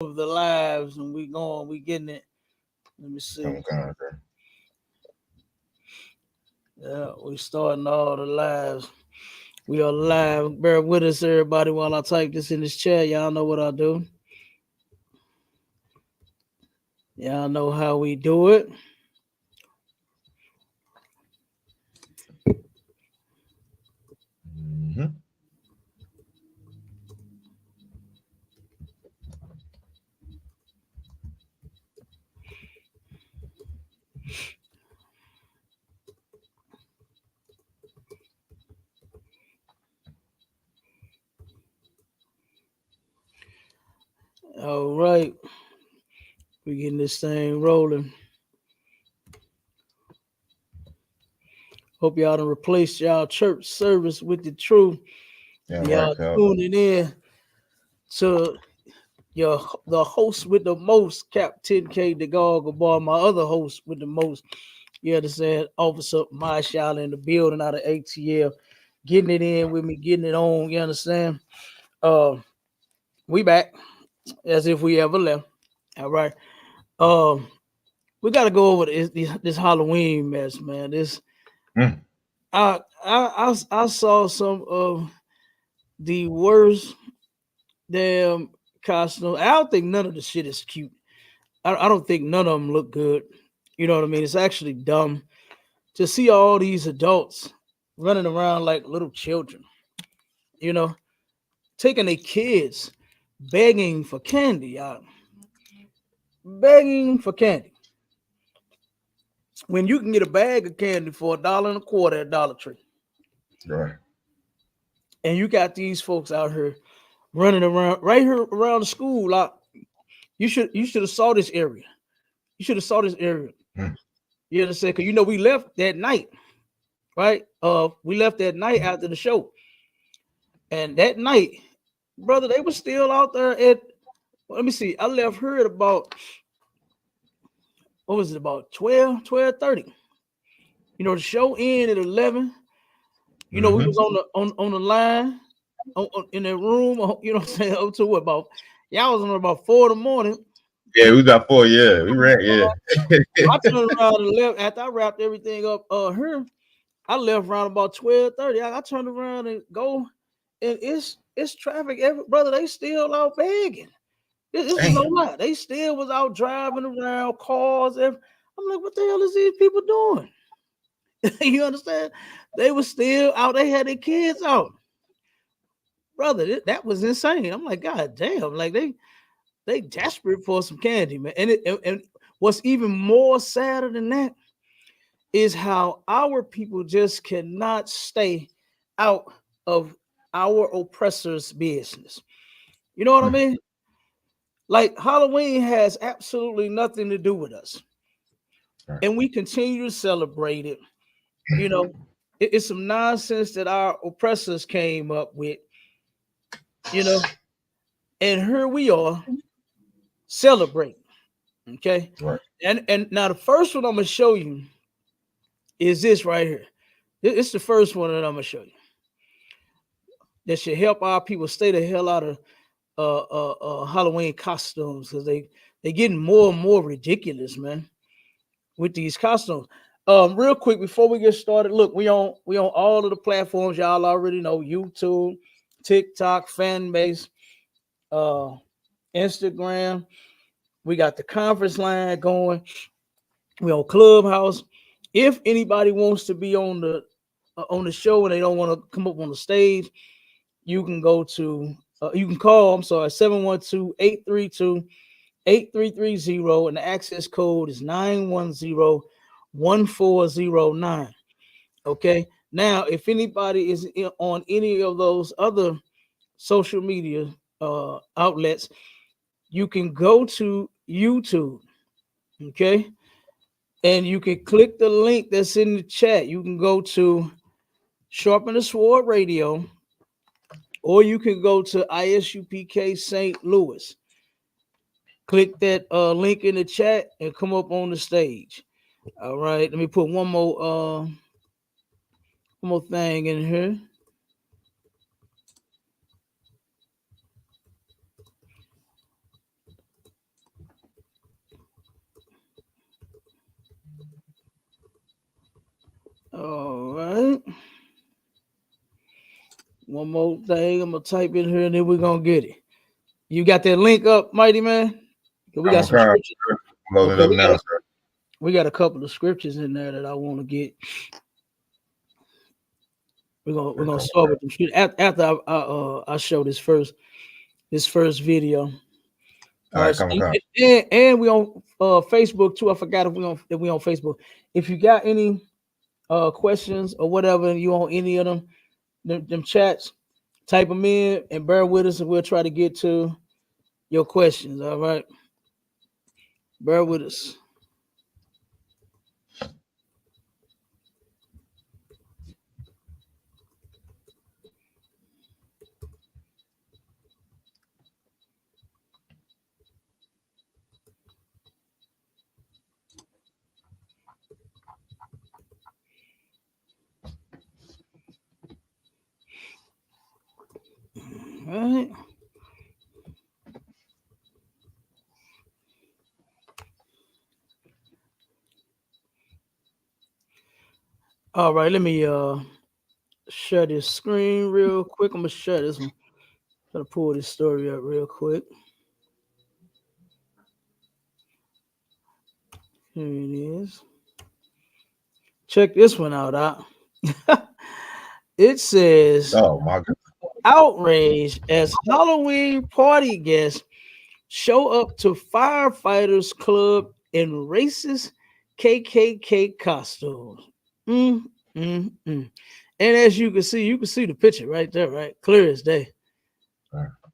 of the lives, and we getting it. Let me see. Okay. Yeah, we starting all the lives. We are live. Bear with us, everybody, while I type this in this chat. Y'all know what I do. Y'all know how we do it. Mm-hmm. All right, we getting this thing rolling. Hope y'all done replaced y'all church service with the truth. Yeah, right, Y'all Cal. tuning in to the host with the most, Cap 10K the Gog, bar my other host with the most. You understand? Officer Marshall in the building out of ATL, getting it in with me, getting it on. You understand? Uh, we back as if we ever left. All right. Um, we got to go over this Halloween mess, man. This Mm. I saw some of the worst damn costumes. I don't think none of the shit is cute. I don't think none of them look good. You know what I mean? It's actually dumb to see all these adults running around like little children. You know, taking their kids, begging for candy, y'all. Begging for candy. When you can get a bag of candy for $1.25 at Dollar Tree. Right. And you got these folks out here running around right here around the school. Like you should have saw this area. You should have saw this area. Mm. You understand? Because we left that night, right? We left that night after the show. And that night, brother, they were still out there at let me see. I left her at about what was it, about 12:30. The show ended at 11. We Mm-hmm. was on the line in that room, what I'm saying, up to what about y'all was on about 4 in the morning. Yeah, we got four. Yeah, we ran. Yeah. I turned around and left after I wrapped everything up. Here, I left around about 12:30. I turned around and go, and it's traffic. Brother, they still out begging. This is no Damn. lie. They still was out driving around cars. I'm like, what the hell is these people doing? You understand? They were still out. They had their kids out, brother. That was insane. I'm like, God damn! Like they desperate for some candy, man. And what's even more sadder than that is how our people just cannot stay out of our oppressors' business. You know what I Mm. mean? Like Halloween has absolutely nothing to do with us, Right. and we continue to celebrate it. You know, it's some nonsense that our oppressors came up with. You know, and here we are celebrating. Okay, Right. and now the first one I'm gonna show you is this right here. It's the first one that I'm gonna show you that should help our people stay the hell out of Halloween costumes because they getting more and more ridiculous, man, with these costumes. Real quick before we get started, look, we on all of the platforms y'all already know: YouTube, TikTok, fan base, uh, Instagram. We got the conference line going. We on Clubhouse. If anybody wants to be on the show and they don't want to come up on the stage, you can go to you can call, I'm sorry, 712-832-8330, and the access code is 910-1409. Okay. Now, if anybody is on any of those other social media outlets, you can go to YouTube. Okay. And you can click the link that's in the chat. You can go to Sharpen the Sword Radio, or you can go to ISUPK St. Louis. Click that link in the chat and come up on the stage. All right, let me put one more thing in here. One more thing. I'm gonna type in here and then we're gonna get it. You got that link up, Mighty Man? We got some scriptures. Load it up now, sir. We got a couple of scriptures in there that I want to get. We're gonna start with them after I show this first video. All right, come on. And we on Facebook too. I forgot if we on Facebook. If you got any questions or whatever, you on any of them chats, type them in and bear with us, and we'll try to get to your questions. All right, bear with us. All right. All right, let me share this screen real quick. I'm gonna share this one. Try to pull this story up real quick. Here it is. Check this one out. It says, "Oh my God, outrage as Halloween party guests show up to firefighters club in racist KKK costumes." And as you can see the picture right there, right? Clear as day.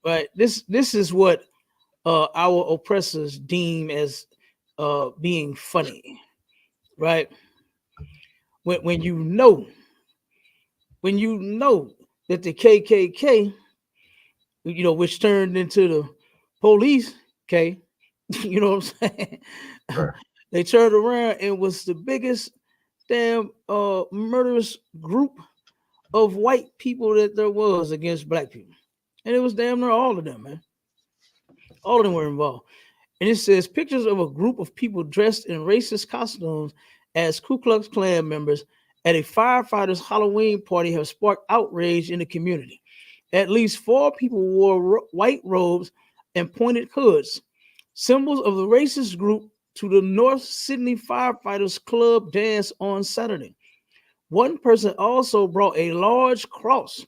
Right. This is what our oppressors deem as being funny, right? When you know that the KKK, which turned into the police, you know what I'm saying? Right. They turned around and was the biggest damn murderous group of white people that there was against black people. And it was damn near all of them, man. All of them were involved. And it says pictures of a group of people dressed in racist costumes as Ku Klux Klan members at a firefighters' Halloween party have sparked outrage in the community. At least 4 people wore white robes and pointed hoods, symbols of the racist group, to the North Sydney Firefighters Club dance on Saturday. One person also brought a large cross.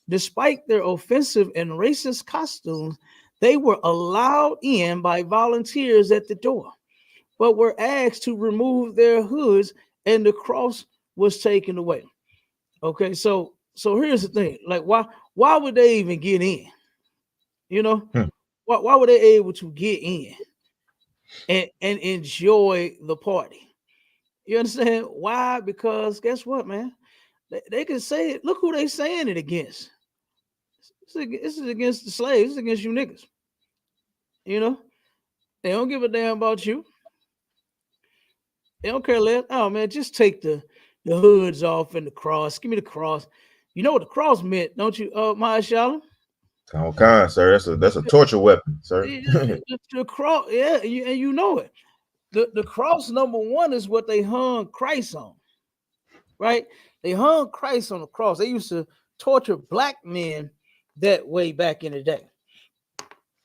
Despite their offensive and racist costumes, they were allowed in by volunteers at the door, but were asked to remove their hoods and the cross was taken away. Okay, so here's the thing. Like, why would they even get in? Why were they able to get in and enjoy the party? You understand? Why? Because guess what, man? They can say it. Look who they saying it against. This is against the slaves. This is against you niggas. They don't give a damn about you. They don't care less. Oh man, just take the hoods off and the cross. Give me the cross. You know what the cross meant, don't you, Mahershala? Come on, sir. That's a torture weapon, sir. The cross, yeah, and you know it. The cross, number one, is what they hung Christ on, right? They hung Christ on the cross. They used to torture black men that way back in the day.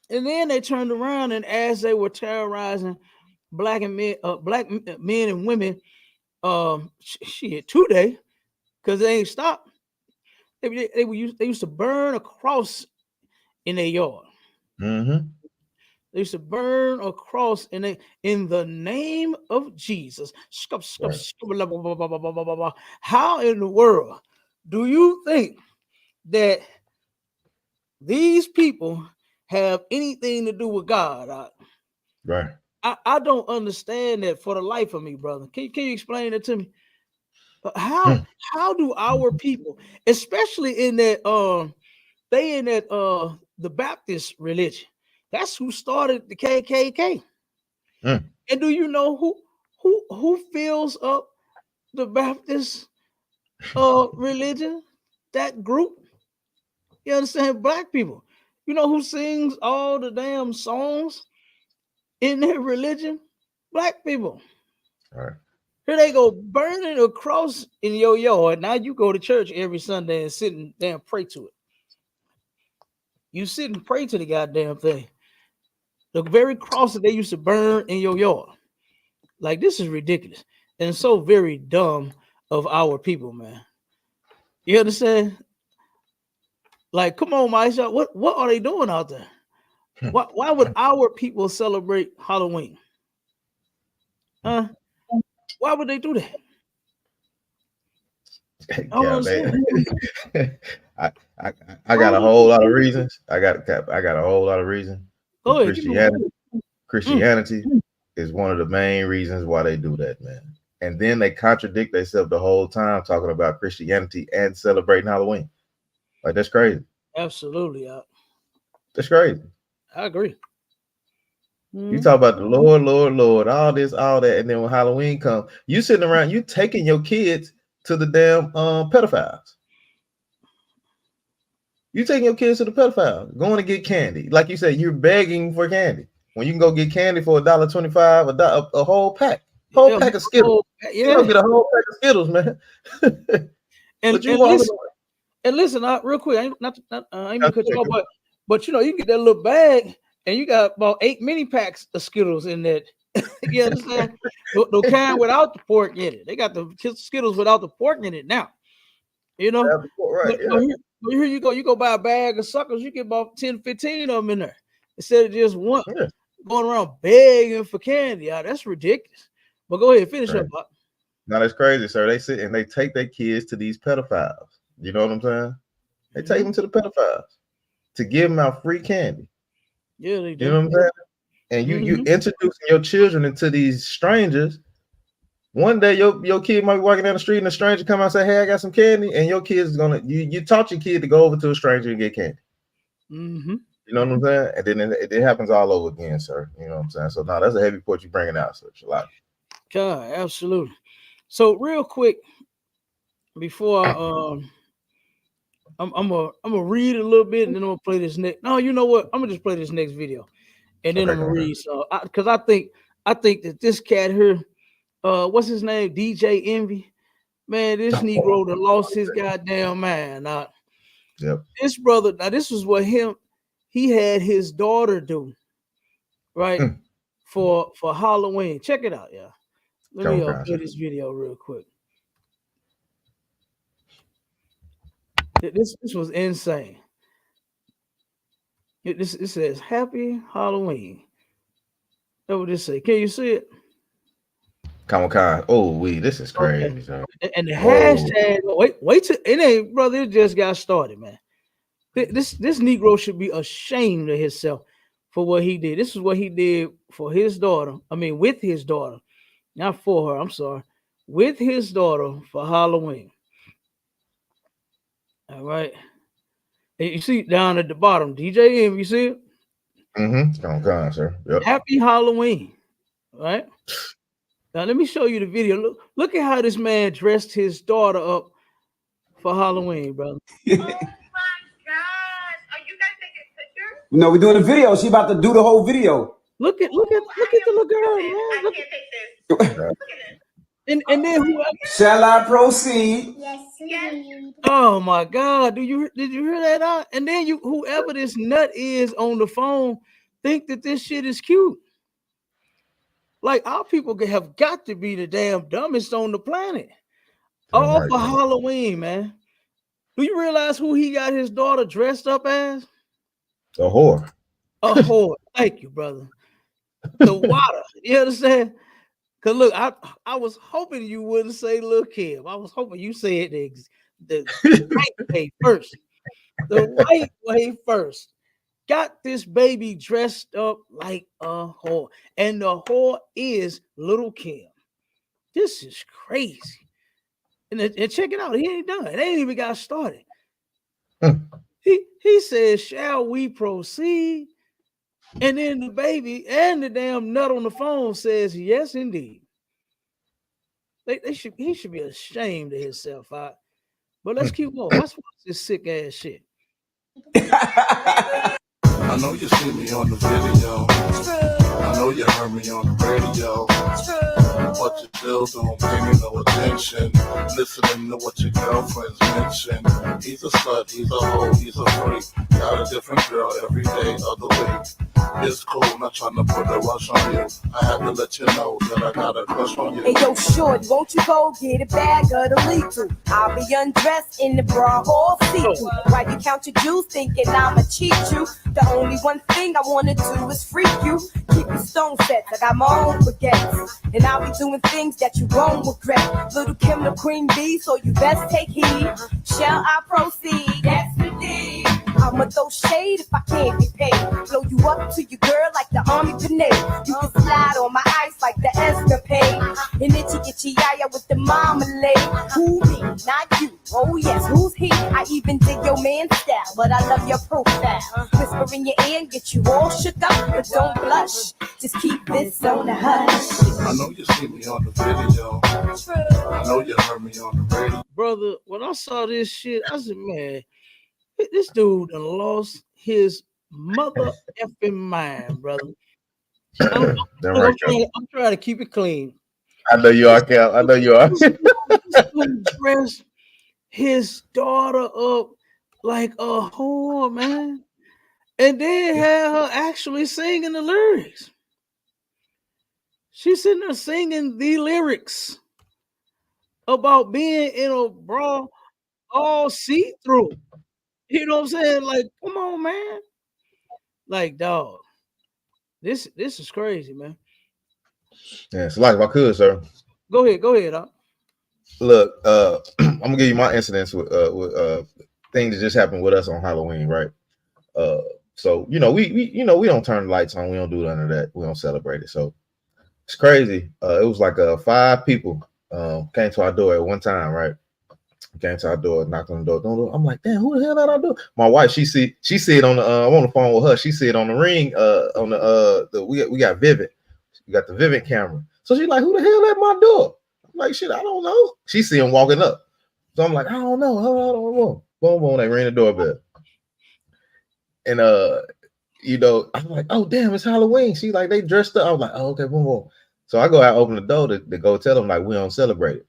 And then they turned around, and as they were terrorizing black men and women, today, because they ain't stopped. They used to burn a cross in their yard. Mm-hmm. They used to burn a cross in the name of Jesus. Right. How in the world do you think that these people have anything to do with God? Right. I don't understand that for the life of me, brother. Can you explain it to me? How do our people, especially in that the Baptist religion, that's who started the KKK. And do you know who fills up the Baptist religion? That group. You understand? Black people. You know who sings all the damn songs in their religion? Black people. All right. Here they go burning a cross in your yard. Now you go to church every Sunday and sit and damn pray to it. You sit and pray to the goddamn thing. The very cross that they used to burn in your yard. Like, this is ridiculous and so very dumb of our people, man. You understand? Like, come on, Maisha, what are they doing out there? Why would our people celebrate Halloween? Huh? Why would they do that? I don't understand. I got a whole lot of reasons. I got a whole lot of reasons. Go ahead. Christianity is one of the main reasons why they do that, man. And then they contradict themselves the whole time talking about Christianity and celebrating Halloween. Like, that's crazy. Absolutely. That's crazy. I agree. You talk about the Lord, all this, all that, and then when Halloween comes, you sitting around, you taking your kids to the damn pedophiles. You taking your kids to the pedophiles, going to get candy. Like you said, you're begging for candy. When you can go get candy for $1.25, a whole pack. Pack of Skittles. You don't get a whole pack of Skittles, man. and listen, real quick, I ain't gonna cut you off, but you know, you get that little bag and you got about 8 mini packs of Skittles in that. You understand? The kind without the pork in it. They got the Skittles without the pork in it now. You know, right? Here you go. You go buy a bag of suckers, you get about 10, 15 of them in there instead of just one. Going around begging for candy. That's ridiculous. But go ahead, finish up. Now that's crazy, sir. They sit and they take their kids to these pedophiles. You know what I'm saying? They take them to the pedophiles to give them out free candy. Yeah, they do. You know what I'm saying? And you introducing your children into these strangers. One day your kid might be walking down the street and a stranger come out and say, "Hey, I got some candy," and your kid is gonna you taught your kid to go over to a stranger and get candy. You know what I'm saying? And then it happens all over again, sir. You know what I'm saying? So now that's a heavy point you're bringing out, sir. God, absolutely. So real quick, before I'm gonna read a little bit and then I'm gonna play this next. No, you know what? I'm gonna just play this next video, and then I'm gonna read. So because I think that this cat here, what's his name? DJ Envy, man, this Negro that lost his goddamn mind. This brother, now this was what he had his daughter do, right? For Halloween. Check it out, yeah. Let me play this video real quick. This was insane. It says Happy Halloween. That's what this say. Can you see it? Come on. Oh, this is crazy. Okay. And the hashtag, wait till it ain't, brother. It just got started, man. This Negro should be ashamed of himself for what he did. This is what he did for his daughter. I mean, with his daughter, not for her. I'm sorry, with his daughter for Halloween. All right. And you see down at the bottom, DJ M, you see it? Come on, sir. Yep. Happy Halloween. Right? Now let me show you the video. Look at how this man dressed his daughter up for Halloween, brother. Oh my God. Are you guys taking pictures? No, we're doing a video. She about to do the whole video. Look at the little girl, man. I can't take this. Look at it. And then whoever, shall I proceed? Yes. oh my God, did you hear that? And then whoever this nut is on the phone think that this shit is cute. Like, our people have got to be the damn dumbest on the planet. All for Halloween, man. Do you realize who he got his daughter dressed up as? A whore. A whore. Thank you, brother. The water. You understand? Because look, I was hoping you wouldn't say Lil' Kim. I was hoping you said the right way first. The right way first. Got this baby dressed up like a whore. And the whore is Lil' Kim. This is crazy. And check it out. He ain't done. It ain't even got started. He says, shall we proceed? And then the baby and the damn nut on the phone says, yes, indeed. He should be ashamed of himself. But let's keep going. Let's watch this sick ass shit. I know you see me on the video. I I know you heard me on the radio, but you still don't pay me no attention. Listening to what your girlfriends mention. He's a slut, he's a hoe, he's a freak. Got a different girl every day of the week. It's cool, not trying to put a rush on you. I had to let you know that I got a crush on you. Hey yo, shorty, won't you go get a bag of the lethal? I'll be undressed in the bra all see-through. While you count your jewels, thinking I'ma cheat you. The only one thing I wanna do is freak you. Keep your stone set, I got my own baguettes. And I'll be doing things that you won't regret. Little Kim the queen bee, so you best take heed. Shall I proceed? Yes, indeed. I'ma throw shade if I can't get paid. Blow you up to your girl like the army grenade. You can slide on my ice like the escapade. And itchy yaya with the marmalade. Who me? Not you. Oh yes, who's he? I even dig your man's style, but I love your profile. Whisper in your ear and get you all shook up, but don't blush. Just keep this on the hush. I know you see me on the video. I know you heard me on the radio. Brother, when I saw this shit, I said, man, this dude done lost his mother effing mind, brother. I'm trying to keep it clean. I know you are, Cal. I know you are. This dude dressed his daughter up like a whore, man. And then had her actually singing the lyrics. She's sitting there singing the lyrics about being in a bra all see-through. You know what I'm saying? Like, come on, man. Like, dog. This is crazy, man. Yeah, so like if I could, sir. Go ahead, dog. Look, I'm gonna give you my incidents with things that just happened with us on Halloween, right? So we don't turn the lights on, we don't do none of that, we don't celebrate it. So it's crazy. It was like 5 people came to our door at one time, right? Came to our door, knocked on the door. I'm like, damn, who the hell did I do? My wife, she see it on the I'm on the phone with her. She see it on the ring, on the we got Vivid. We got the Vivid camera. So she's like, who the hell at my door? I'm like, shit, I don't know. She see him walking up. So I'm like, I don't know. Boom, boom, they ring the doorbell. And I'm like, oh damn, it's Halloween. She like, they dressed up. I was like, oh, okay, boom, boom. So I go out, open the door to go tell them like we don't celebrate it.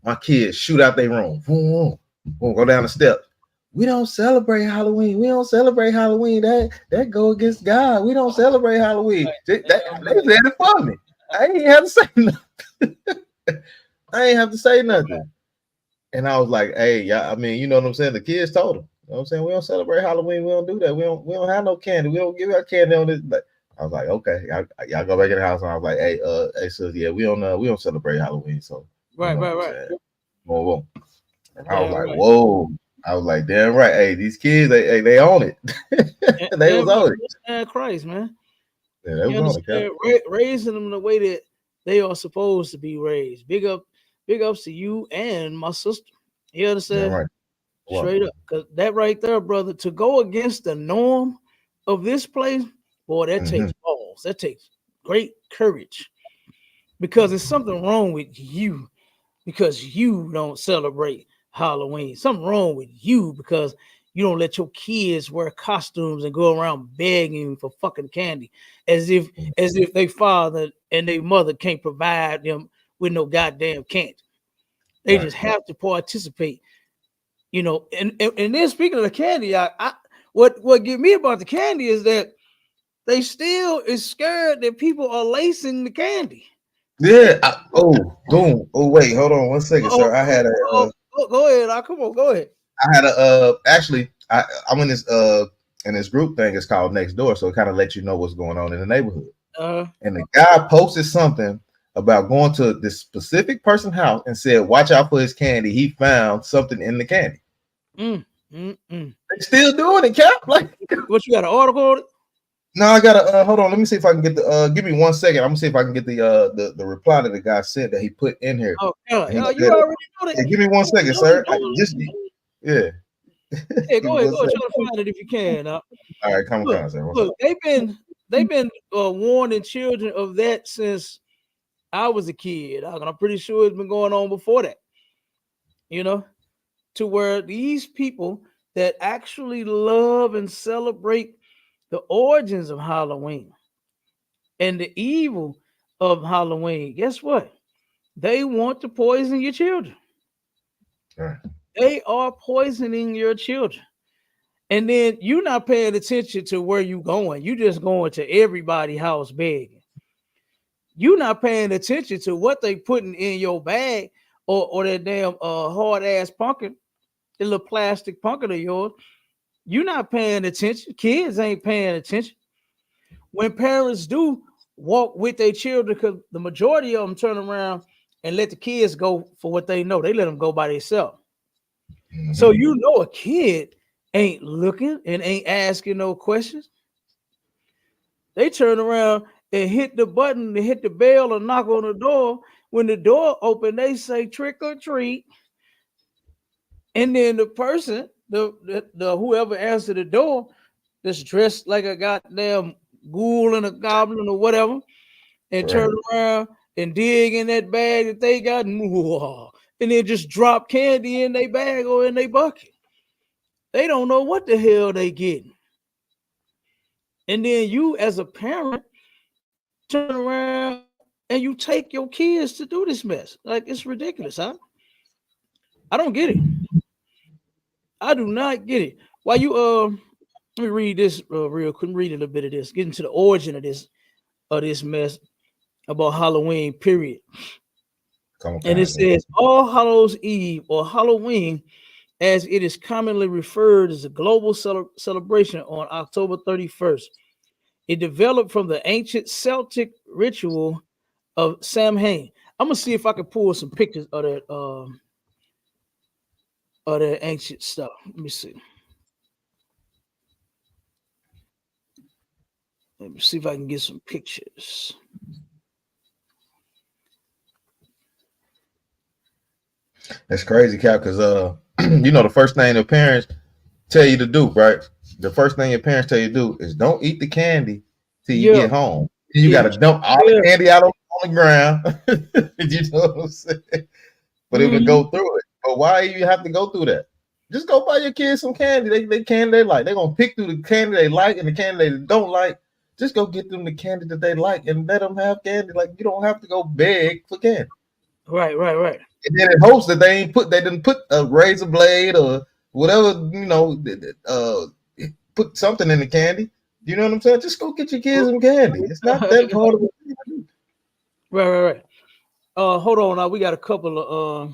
My kids shoot out their room. Boom, boom, go down the steps. We don't celebrate Halloween. We don't celebrate Halloween. That go against God. We don't celebrate Halloween. They said it for me. I ain't have to say nothing. I ain't have to say nothing. And I was like, hey, yeah, I mean, you know what I'm saying? The kids told them. You know what I'm saying? We don't celebrate Halloween. We don't do that. We don't have no candy. We don't give out candy on this. But I was like, okay, y'all go back in the house. And I was like, hey, sis, yeah, we don't celebrate Halloween. So right. Whoa. And I was like, whoa. I was like, damn right. Hey, these kids, they own it. They was on it. Christ, man. Yeah, they was on it. Raising them the way that they are supposed to be raised. Big ups to you and my sister. You understand? Yeah, right. Straight up. Because that right there, brother, to go against the norm of this place, boy, that takes balls. That takes great courage. Because there's something wrong with you because you don't celebrate Halloween. Something wrong with you because you don't let your kids wear costumes and go around begging for fucking candy as if they father and their mother can't provide them with no goddamn candy. They just have to participate, and then speaking of the candy, what get me about the candy is that they still is scared that people are lacing the candy. Yeah. Wait, hold on 1 second, sir. I had a go ahead. Come on, go ahead. I had a actually I'm in this group thing. It's called Next Door, so it kind of lets you know what's going on in the neighborhood. And the guy posted something about going to this specific person's house and said, "Watch out for his candy. He found something in the candy." They still doing it, Cap. Like, what, you got an article on it? No, I gotta hold on. Let me see if I can get the give me 1 second. I'm gonna see if I can get the reply that the guy sent that he put in here. Oh, you already know that. Yeah, give me 1 second, sir. Yeah. Yeah, go ahead. Try to find it if you can. All right, come on, sir. Look, they've been warning children of that since I was a kid. I'm pretty sure it's been going on before that. To where these people that actually love and celebrate the origins of Halloween, And the evil of Halloween, guess what? They want to poison your children. Right. They are poisoning your children. And then you're not paying attention to where you going. You just going to everybody's house begging. You're not paying attention to what they putting in your bag or that damn hard ass pumpkin, the little plastic pumpkin of yours. You're not paying attention. Kids ain't paying attention. When parents do walk with their children, because the majority of them turn around and let the kids go for what they know. They let them go by themselves. Mm-hmm. So you know a kid ain't looking and ain't asking no questions. They turn around and hit the button to hit the bell or knock on the door. When the door open, they say trick or treat. And then the person, the whoever answered the door, that's dressed like a goddamn ghoul and a goblin or whatever, and turn around and dig in that bag that they got, and then just drop candy in their bag or in their bucket. They don't know what the hell they getting. And then you, as a parent, turn around and you take your kids to do this mess. Like, it's ridiculous, huh? I don't get it. I do not get it. Why you let me read this real quick. Read a little bit of this. Get into the origin of this mess about Halloween. Period. And it says All Hallows Eve or Halloween, as it is commonly referred, is a global celebration on October 31st. It developed from the ancient Celtic ritual of Samhain. I'm gonna see if I can pull some pictures of that ancient stuff. Let me see. Let me see if I can get some pictures. That's crazy, Cap, because you know the first thing the parents tell you to do, right? The first thing your parents tell you to do is don't eat the candy till you get home. You got to dump all the candy out on the ground. You know what I'm saying? But it would go through it. But why you have to go through that? Just go buy your kids some candy. They candy they like. They're gonna pick through the candy they like and the candy they don't like. Just go get them the candy that they like and let them have candy. Like, you don't have to go beg for candy. Right. And then it hopes that they didn't put a razor blade or whatever, put something in the candy. You know what I'm saying? Just go get your kids some candy. It's not that hard of a thing to do. Right. Hold on now. We got a couple of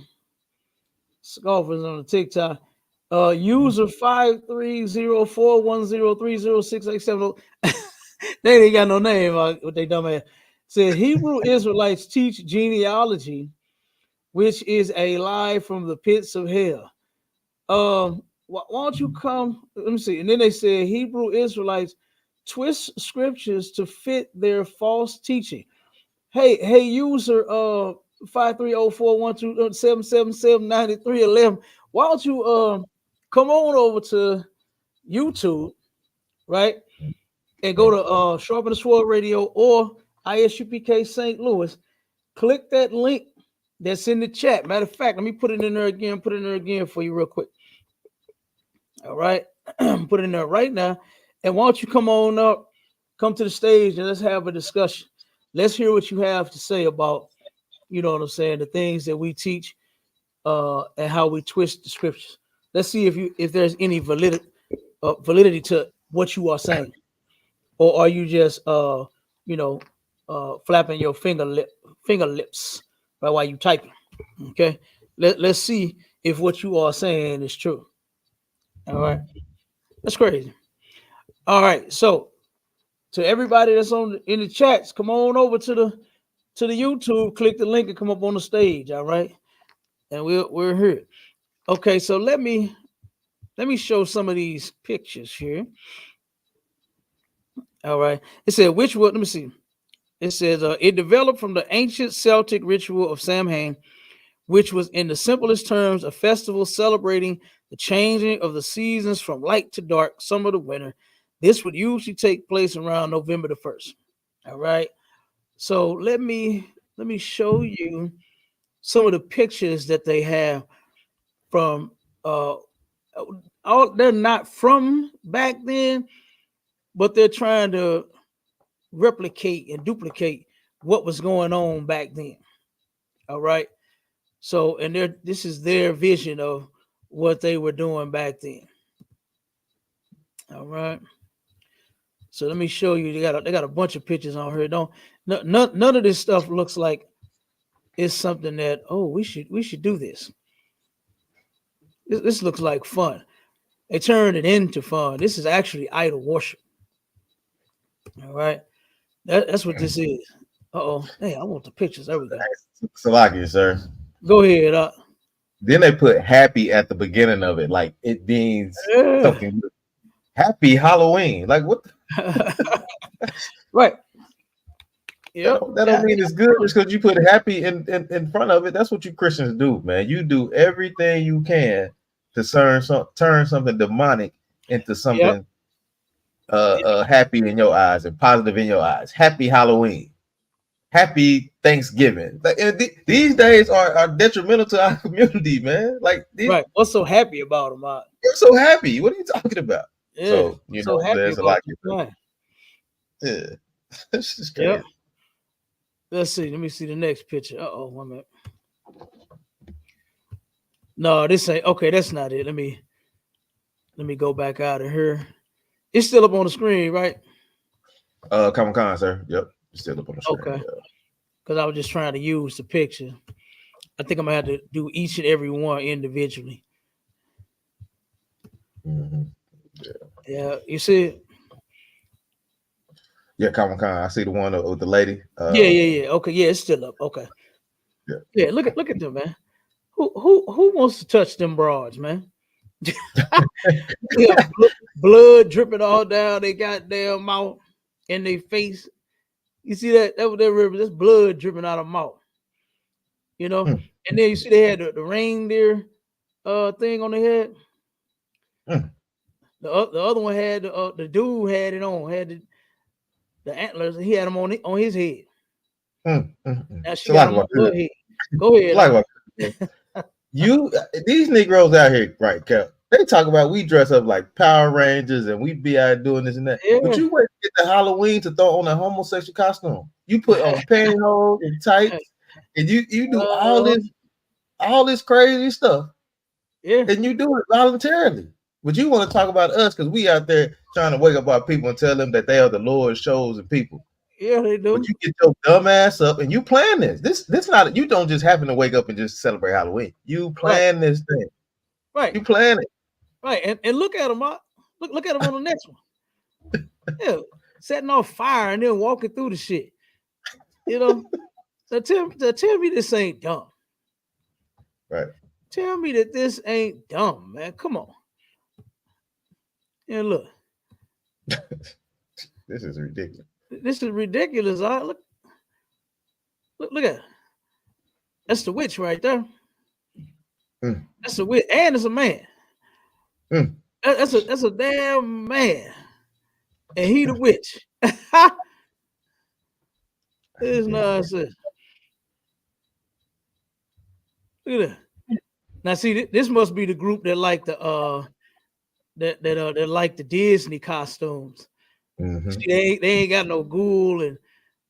scoffers on the TikTok. User 530410306870. They ain't got no name. What they dumb ass said. Hebrew Israelites teach genealogy, which is a lie from the pits of hell. Why don't you come? Let me see. And then they said Hebrew Israelites twist scriptures to fit their false teaching. Hey, user 5304127779311. Why don't you come on over to YouTube, right? And go to Sharpen the Sword Radio or ISUPK St. Louis. Click that link that's in the chat. Matter of fact, let me put it in there again. Put it in there again for you real quick. All right. Put it in there right now. And why don't you come on up, come to the stage, and let's have a discussion. Let's hear what you have to say about, you know what I'm saying, the things that we teach and how we twist the scriptures. Let's see if there's any validity to what you are saying. Or are you just flapping your finger lips right while you typing? Okay. Let's see if what you are saying is true. All right. That's crazy. All right. So to everybody that's in the chats, come on over to the YouTube, click the link and come up on the stage. All right. And we're here. Okay, so let me show some of these pictures here. All right. It said which one, let me see. It says it developed from the ancient Celtic ritual of Samhain, which was in the simplest terms a festival celebrating the changing of the seasons from light to dark, summer to winter. This would usually take place around November the 1st. All right. So let me show you some of the pictures that they have from they're not from back then, but they're trying to replicate and duplicate what was going on back then. All right. So, and this is their vision of what they were doing back then. All right. So let me show you. They got a bunch of pictures on here. None of this stuff looks like it's something that we should do this. This looks like fun. They turned it into fun. This is actually idol worship. All right. That's what this is. Hey, I want the pictures. There we go. Salaki, sir. Go ahead. Then they put happy at the beginning of it, like it means something. Happy Halloween. Like what? Right. Yeah. That don't mean it's good just because you put happy in front of it. That's what you Christians do, man. You do everything you can to turn something demonic into something happy in your eyes and positive in your eyes. Happy Halloween. Happy Thanksgiving. Like, these days are detrimental to our community, man. Like, right. What's so happy about them? You're so happy. What are you talking about? Yeah. So you know, there's a lot. Yeah. This is crazy. Yep. Let's see. Let me see the next picture. 1 minute. No, this ain't okay. That's not it. Let me go back out of here. It's still up on the screen, right? Comic Con, sir. Yep. It's still up on the screen. Okay. Because I was just trying to use the picture. I think I'm gonna have to do each and every one individually. Mm-hmm. Yeah. You see it? Yeah, Comic Con. I see the one with the lady. Yeah. Okay. Yeah, it's still up. Okay. Yeah. Look at them, man. Who wants to touch them broads, man? Yeah, blood dripping all down they goddamn mouth and their face. You see that? That was their river. There's blood dripping out of mouth. You know, and then you see they had the reindeer thing on their head. The other one had the dude had it on, had the antlers. He had them on his head. Now she got them on her head. Go ahead. These Negroes out here, right, Cal? They talk about we dress up like Power Rangers and we be out doing this and that. Yeah. But you wait to get the Halloween to throw on a homosexual costume. You put on pantyhose and tights, and you do all this crazy stuff. Yeah, and you do it voluntarily. But you want to talk about us because we out there trying to wake up our people and tell them that they are the Lord's chosen people. Yeah, they do. But you get your dumb ass up and you plan this. This not, you don't just happen to wake up and just celebrate Halloween. You plan this thing. Right. You plan it. Right. And look at them. Look at them on the next one. Yeah. Setting off fire and then walking through the shit. You know? So tell me this ain't dumb. Right. Tell me that this ain't dumb, man. Come on. Yeah, look. This is ridiculous. This is ridiculous. Look at it. That's the witch right there. That's a witch, and it's a man. That's a damn man, and he the witch. This nonsense. Look at that. Now, see, this must be the group that like the that like the Disney costumes. See, they ain't got no ghoul and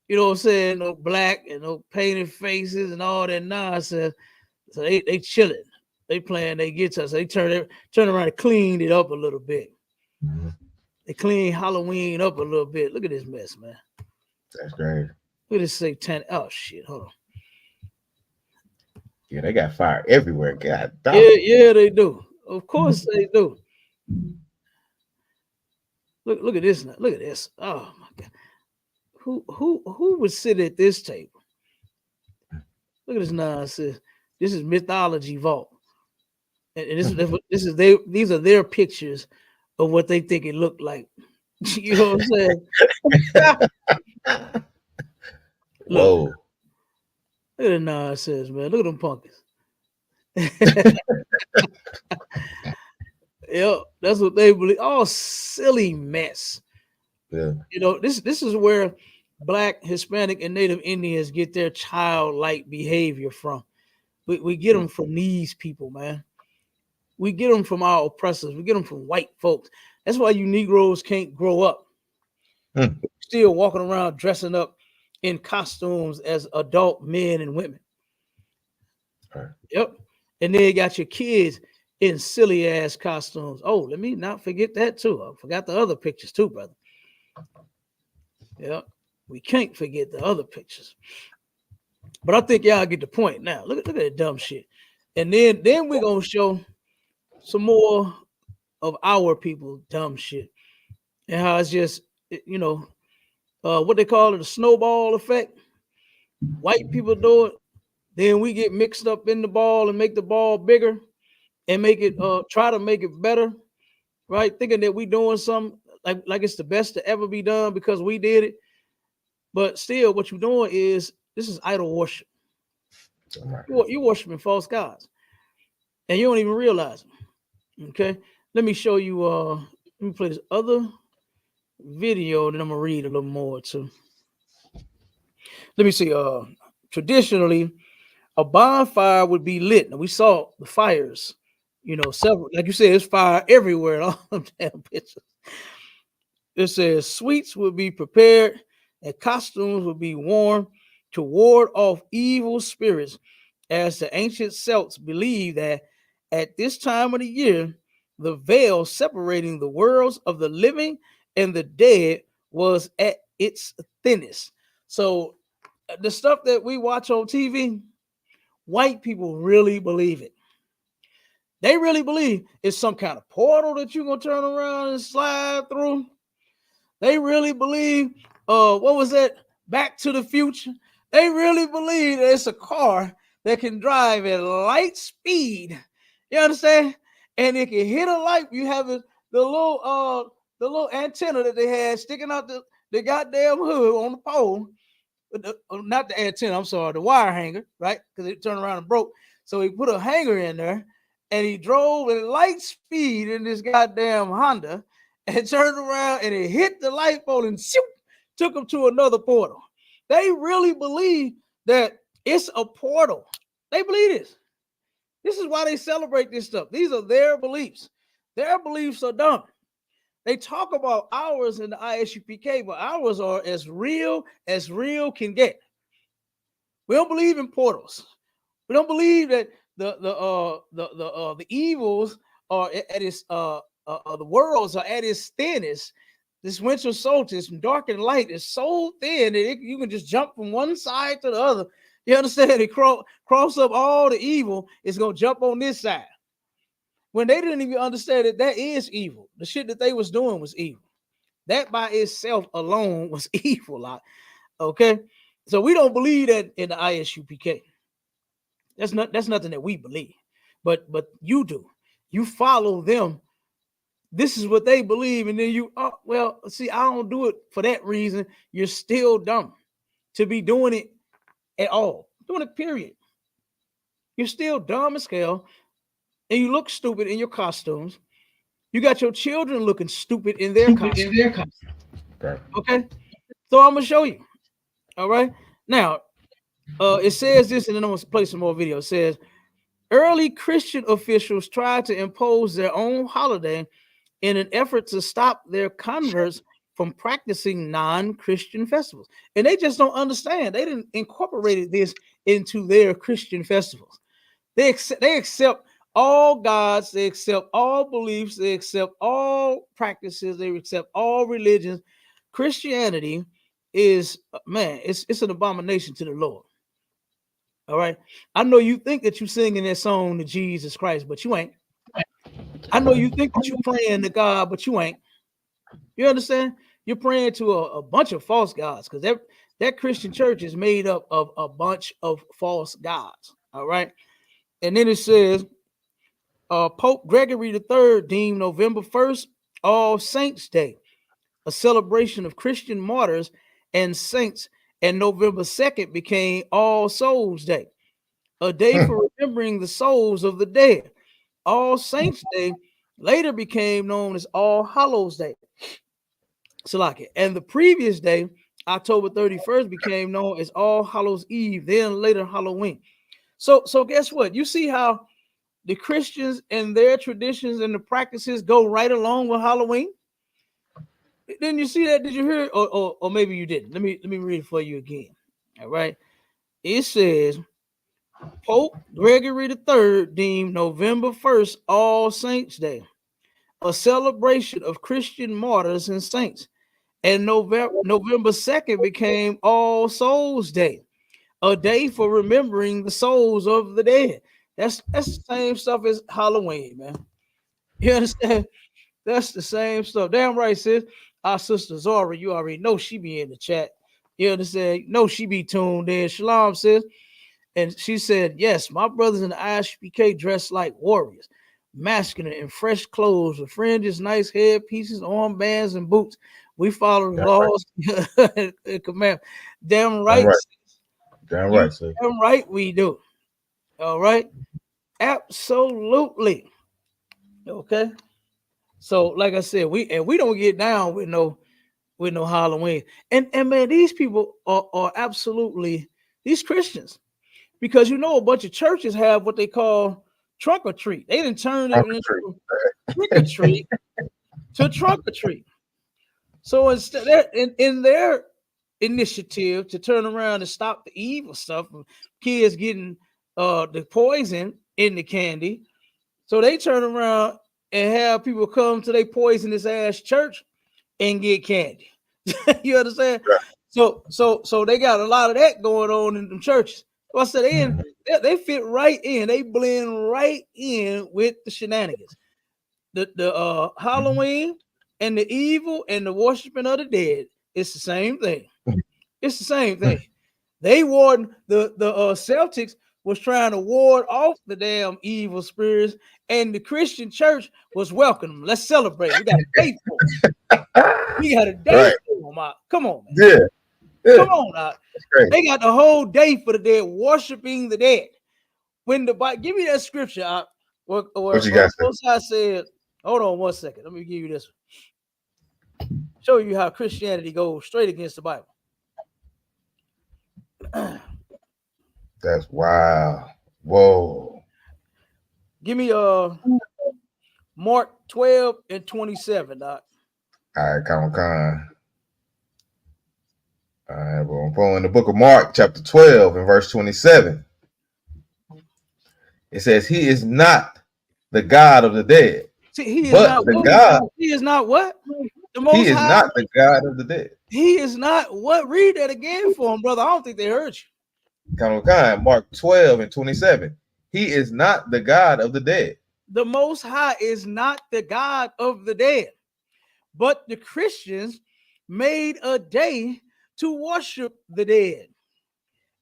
you know what I'm saying, no black and no painted faces and all that nonsense. So they chilling. They playing their guitar. So they turn around and cleaned it up a little bit. They clean Halloween up a little bit. Look at this mess, man. That's great. Look at this satanic. Oh shit, hold on. Yeah, they got fire everywhere. God damn. Yeah, they do. Of course they do. Look at this now. Look at this. Oh my God. Who would sit at this table? Look at this nonsense. This is Mythology Vault. And these are their pictures of what they think it looked like. You know what I'm saying? Whoa. Look at the nonsense, man. Look at them pumpkins. Yep, that's what they believe. Oh, silly mess. Yeah. You know, this is where Black, Hispanic, and Native Indians get their childlike behavior from. We get them from these people, man. We get them from our oppressors. We get them from white folks. That's why you Negroes can't grow up. still walking around dressing up in costumes as adult men and women. Right. Yep. And then you got your kids in silly ass costumes. Oh, let me not forget that too. I forgot the other pictures too, brother. Yeah, we can't forget the other pictures. But I think y'all get the point now. Look at that dumb shit. And then we're gonna show some more of our people dumb shit and how it's just what they call it, a snowball effect. White people do it, then we get mixed up in the ball and make the ball bigger and make it try to make it better, right? Thinking that we doing something like it's the best to ever be done because we did it. But still, what you're doing is this is idol worship. You're worshiping false gods, and you don't even realize it. Okay, let me show you. Let me play this other video, then I'm gonna read a little more too. Let me see. Traditionally, a bonfire would be lit, and we saw the fires. Several, like you said, there's fire everywhere in all them damn pictures. It says sweets would be prepared and costumes would be worn to ward off evil spirits, as the ancient Celts believed that at this time of the year, the veil separating the worlds of the living and the dead was at its thinnest. So the stuff that we watch on TV, white people really believe it. They really believe it's some kind of portal that you're going to turn around and slide through. They really believe, what was that? Back to the Future. They really believe that it's a car that can drive at light speed. You understand? And it can hit a light. You have the little antenna that they had sticking out the goddamn hood on the pole. Not the antenna, I'm sorry, the wire hanger, right? Because it turned around and broke. So he put a hanger in there and he drove at light speed in this goddamn Honda and turned around and it hit the light pole and shoot, took him to another portal. They really believe that it's a portal. They believe this. This is why they celebrate this stuff. These are their beliefs. Their beliefs are dumb. They talk about ours in the ISUPK, but ours are as real can get. We don't believe in portals. We don't believe that the evils are at its the worlds are at its thinnest. This winter solstice from dark and light is so thin that you can just jump from one side to the other. You understand? It cross up all the evil. It's gonna jump on this side. When they didn't even understand that is evil. The shit that they was doing was evil. That by itself alone was evil. Okay, so we don't believe that in the ISUPK. That's nothing that we believe, but you do. You follow them. This is what they believe, and then see, I don't do it for that reason. You're still dumb to be doing it at all. Doing it, period. You're still dumb as hell, and you look stupid in your costumes. You got your children looking stupid in their costumes. Okay, so I'm gonna show you. All right, now it says this, and then I'm gonna play some more videos. It says early Christian officials tried to impose their own holiday in an effort to stop their converts from practicing non-Christian festivals. And they just don't understand. They didn't incorporate this into their Christian festivals. They accept all gods, they accept all beliefs, they accept all practices, they accept all religions. Christianity is, man, it's an abomination to the Lord. All right. I know you think that you're singing that song to Jesus Christ, but you ain't. I know you think that you're praying to God, but you ain't. You understand? You're praying to a bunch of false gods, because that Christian church is made up of a bunch of false gods. All right. And then it says Pope Gregory III deemed November 1st All Saints Day, a celebration of Christian martyrs and saints, and November 2nd became All Souls Day, a day for remembering the souls of the dead. All Saints Day later became known as All Hallows Day. And the previous day, October 31st, became known as All Hallows Eve, then later Halloween. So guess what? You see how the Christians and their traditions and the practices go right along with Halloween? Didn't you see that? Did you hear it? Or maybe you didn't. Let me read it for you again. All right. It says Pope Gregory III deemed November 1st All Saints Day, a celebration of Christian martyrs and saints. And November 2nd became All Souls Day, a day for remembering the souls of the dead. That's the same stuff as Halloween, man. You understand? That's the same stuff. Damn right, sis. Our sister Zara, you already know she be in the chat. You understand? No, she be tuned in. Shalom, sis. And she said, yes, my brothers in the ISUPK dress like warriors, masculine in fresh clothes with fringes, nice headpieces, armbands, and boots. We follow the laws and command. Damn right. Damn right, sir. Damn right we do. All right. Absolutely. Okay. So, like I said, we don't get down with no Halloween. And man, these people are absolutely these Christians. Because you know a bunch of churches have what they call trunk or treat. They didn't turn it into trick or treat to trunk or treat. So instead, in their initiative to turn around and stop the evil stuff of kids getting the poison in the candy, so they turn around and have people come to their poisonous ass church and get candy. You understand? Right. So they got a lot of that going on in them churches. So I said they fit right in. They blend right in with the shenanigans. The Halloween and the evil and the worshiping of the dead. It's the same thing. It's the same thing. They ward the Celtics was trying to ward off the damn evil spirits, and the Christian church was welcoming them. Let's celebrate. We got a day for them. We got a day for them. Come on, man. Yeah. Come on, they got the whole day for the dead, worshiping the dead. When the Bible, give me that scripture. What you got? I said, hold on 1 second. Let me give you this one. Show you how Christianity goes straight against the Bible. That's wow. Whoa. Give me Mark 12 and 27, Doc. All right, come on. All right, well, I'm pulling the book of Mark, chapter 12 and verse 27. It says, he is not the God of the dead. See, he is not the God. He is not what? The Most High. He is not the God of the dead. He is not what? Read that again for him, brother. I don't think they heard you. Come on, Mark 12 and 27. He is not the God of the dead. The Most High is not the God of the dead. But the Christians made a day to worship the dead.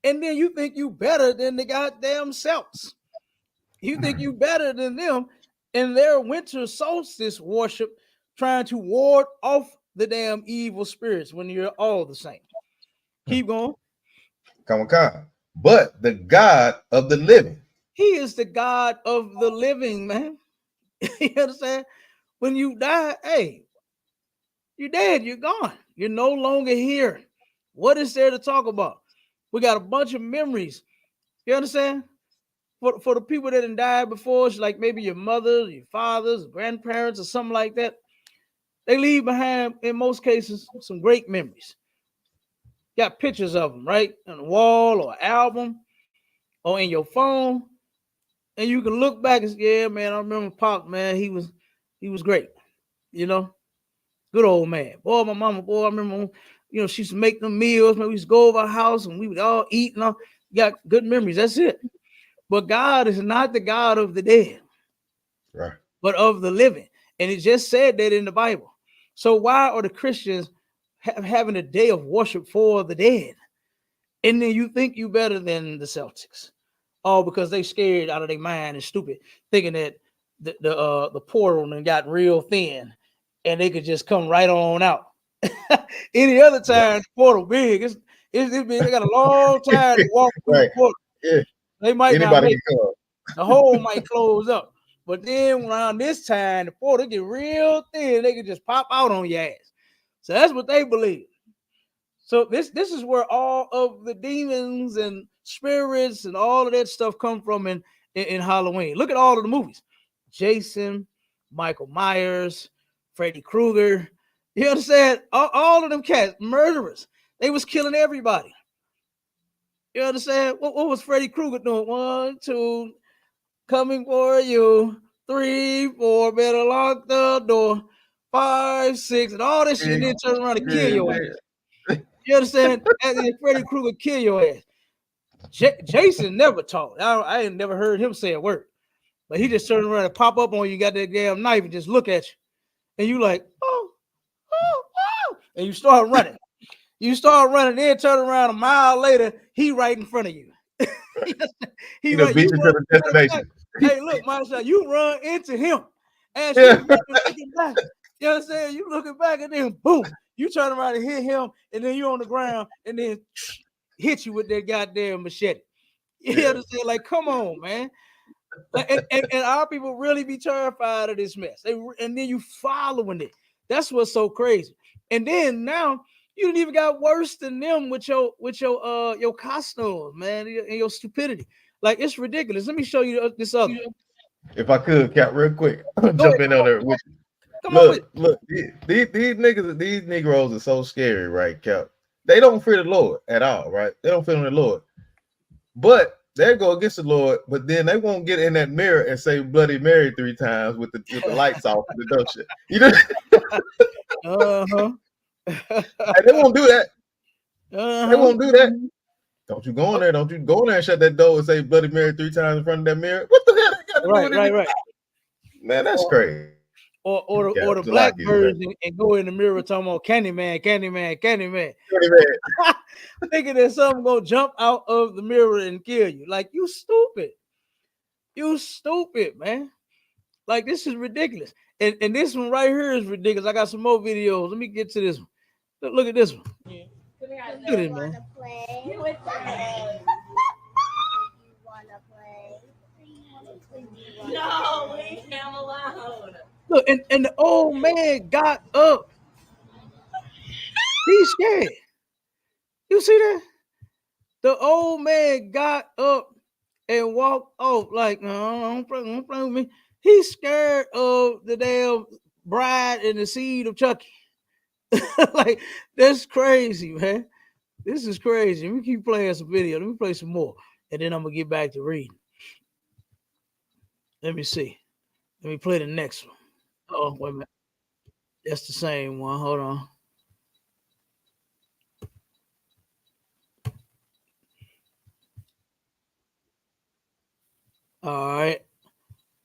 And then you think you better than the goddamn Celts. You think you better than them in their winter solstice worship, trying to ward off the damn evil spirits when you're all the same. Keep going. Come on. But the God of the living. He is the God of the living, man. You understand? When you die, hey, you're dead, you're gone. You're no longer here. What is there to talk about? We got a bunch of memories. You understand? For the people that didn't die before us, like maybe your mother, your fathers, grandparents, or something like that, they leave behind, in most cases, some great memories. Got pictures of them, right? On the wall or album or in your phone. And you can look back and say, yeah, man, I remember Pop, man. He was great. You know? Good old man. Boy, my mama, boy, I remember, she used to make them meals. Man, we used to go over our house and we would all eat and all. Got good memories. That's it. But God is not the God of the dead, right, but of the living. And it just said that in the Bible. So why are the Christians having a day of worship for the dead? And then you think you better than the Celtics. All because they scared out of their mind and stupid, thinking that the portal and got real thin and they could just come right on out. Any other time, the portal big. It's big. They got a long time to walk through the portal. Yeah. They might not make it. The hole might close up. But then around this time, the portal get real thin. They can just pop out on your ass. So that's what they believe. So this is where all of the demons and spirits and all of that stuff come from in Halloween. Look at all of the movies. Jason, Michael Myers, Freddy Krueger, You understand? All of them cats, murderers. They was killing everybody. You understand? What was Freddy Krueger doing? 1, 2, coming for you. 3, 4, better lock the door. 5, 6, and all this shit. And then turn around and kill your ass. You understand? And then Freddy Krueger kill your ass. Jason never talked. I ain't never heard him say a word. But he just turned around and pop up on you, got that damn knife, and just look at you. And you like, oh, and you start running. You start running, then turn around a mile later, he right in front of you. He right, beat you to the destination. Hey, look, Marshall, you run into him. And you looking back. You know what I'm saying? You looking back, and then boom, you turn around and hit him, and then you on the ground, and then hit you with that goddamn machete. You know what I'm saying? Like, come on, man. And our people really be terrified of this mess. And then you following it. That's what's so crazy. And then now you didn't even got worse than them with your costumes, man, and your stupidity. Like, it's ridiculous. Let me show you this other. If I could, Cap, real quick, I'm jump in on there with you. Look, these Negroes are so scary, right, Cap? They don't fear the Lord at all, right? They don't fear the Lord. But they go against the Lord, but then they won't get in that mirror and say Bloody Mary 3 times with the lights off and the dumb shit. You know? And they won't do that. They won't do that. Don't you go in there? Don't you go in there and shut that door and say Bloody Mary 3 times in front of that mirror? What the hell? They got to do with it? Right. Man, that's crazy. Or the black version and go in the mirror talking about Candyman. Thinking that something gonna jump out of the mirror and kill you. Like, you stupid. You stupid, man. Like, this is ridiculous. And this one right here is ridiculous. I got some more videos. Let me get to this one. Look at this one. Yeah. Look at it, man. No, leave him alone. Look, and the old man got up. He's scared. You see that? The old man got up and walked off like, no, don't play with me. He's scared of the damn bride and the seed of Chucky. Like, that's crazy, man. This is crazy. Let me keep playing some video. Let me play some more, and then I'm gonna get back to reading. Let me see. Let me play the next one. Oh, wait a minute. That's the same one. Hold on. All right.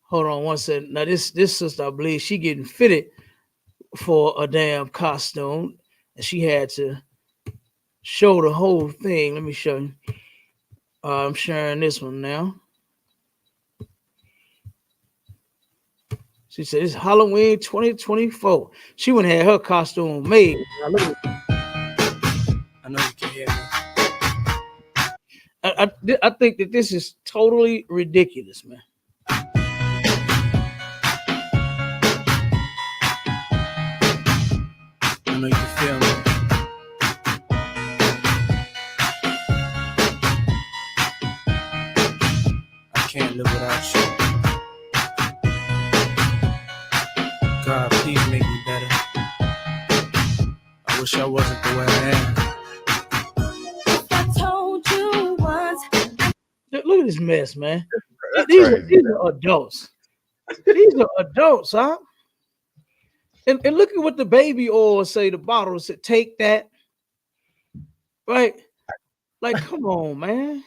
Hold on one second. Now, this sister, I believe she getting fitted for a damn costume, and she had to show the whole thing. Let me show you. I'm sharing this one now. She said it's Halloween 2024. She went and had her costume made. I know you can hear me. I think that this is totally ridiculous, man. I know you can feel me. I can't live without you. God, please make me better. I wish I wasn't the way I am. I told you once. Look at this mess, man. These are adults. These are adults, huh? And look at what the baby oil say. The bottle said, "Take that." Right? Like, come on, man.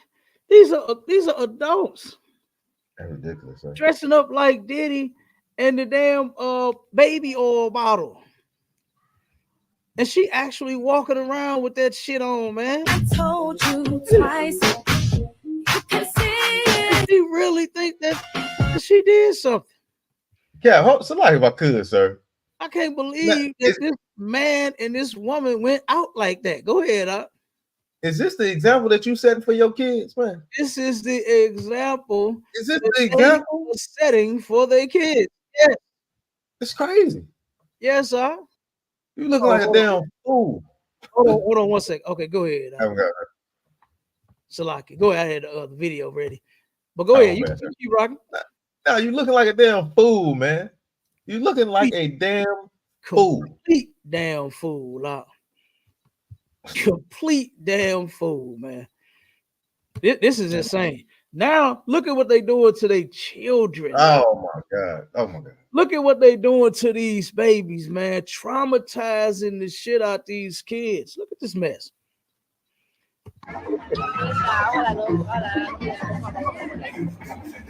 These are adults. That's ridiculous. Huh? Dressing up like Diddy and the damn baby oil bottle. And she actually walking around with that shit on, man. I told you twice. She really think that she did something. Yeah, somebody if I could, sir. I can't believe that this man and this woman went out like that. Go ahead, Up. Is this the example that you setting for your kids, man? This is the example. Is this the example setting for their kids? Yes. It's crazy. Yes, sir. You look like a damn fool. Hold on 1 second. Okay, go ahead. I haven't got it. Salaki, go ahead. I had the video ready. But go ahead. You keep rocking. Now you looking like a damn fool, man. You looking like a damn fool. Complete damn fool out. Complete damn fool, man. This is insane. Now look at what they doing to their children. Oh my God. Oh my God. Look at what they doing to these babies, man. Traumatizing the shit out these kids. Look at this mess.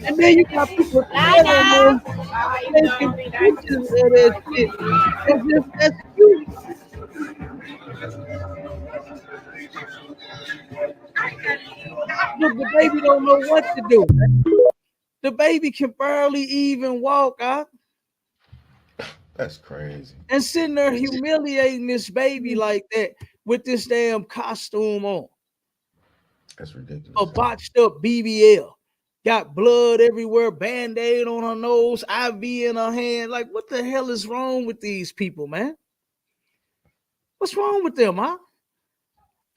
And then you got people taking pictures of that shit as if that's cute. Look, the baby don't know what to do. The baby can barely even walk out. That's crazy. And sitting there humiliating this baby like that with this damn costume on. That's ridiculous. A botched up BBL. Got blood everywhere, Band-Aid on her nose, IV in her hand. Like, what the hell is wrong with these people, man? What's wrong with them, huh?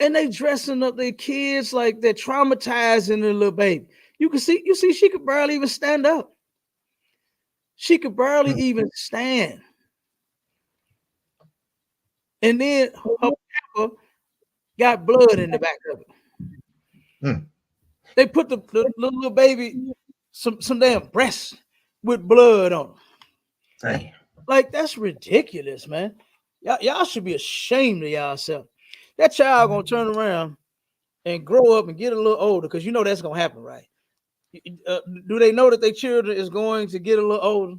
And they dressing up their kids like they're traumatizing the little baby. You see, she could barely even stand up. She could barely even stand. And then her papa got blood in the back of it. They put the little baby some damn breasts with blood on them. Damn. Like, that's ridiculous, man. Y'all should be ashamed of yourself. That child gonna turn around and grow up and get a little older, because you know that's gonna happen, right? Do they know that their children is going to get a little older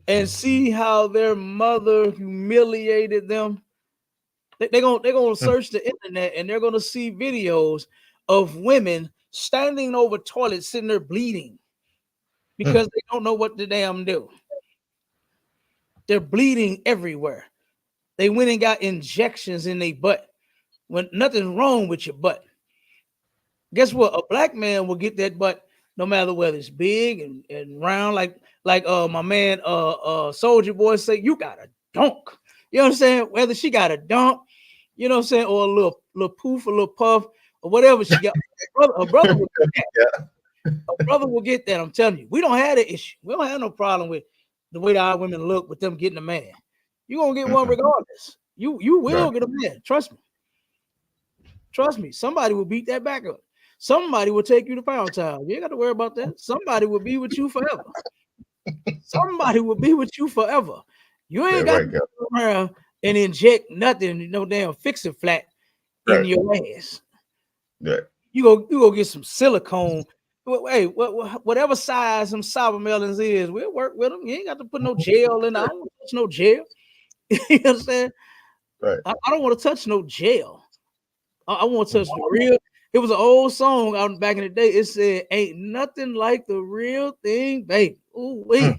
and see how their mother humiliated them? They're gonna search the internet and they're gonna see videos of women standing over toilets, sitting there bleeding because they don't know what to damn do. They're bleeding everywhere. They went and got injections in their butt when nothing's wrong with your butt. Guess what? A black man will get that butt no matter whether it's big and round, like my man Soldier Boy say, you got a dunk. You know what I'm saying? Whether she got a dunk, you know what I'm saying, or a little poof, a little puff, or whatever she got. A brother will get that. Yeah. A brother will get that. I'm telling you. We don't have the issue. We don't have no problem with the way our women look with them getting a man. You're gonna get one regardless. You will get a man. Trust me. Trust me. Somebody will beat that back up. Somebody will take you to Pound Town. You ain't got to worry about that. Somebody will be with you forever. Somebody will be with you forever. You ain't got to go around and inject nothing, no damn fix-it flat in your ass. Yeah. You go get some silicone. Hey, whatever size some sour melons is, we'll work with them. You ain't got to put no gel in. I don't want to touch no gel. You know what I'm saying? Right. I don't want to touch no gel. I want to touch the real. It was an old song out back in the day. It said, "Ain't nothing like the real thing, baby." Ooh, wait.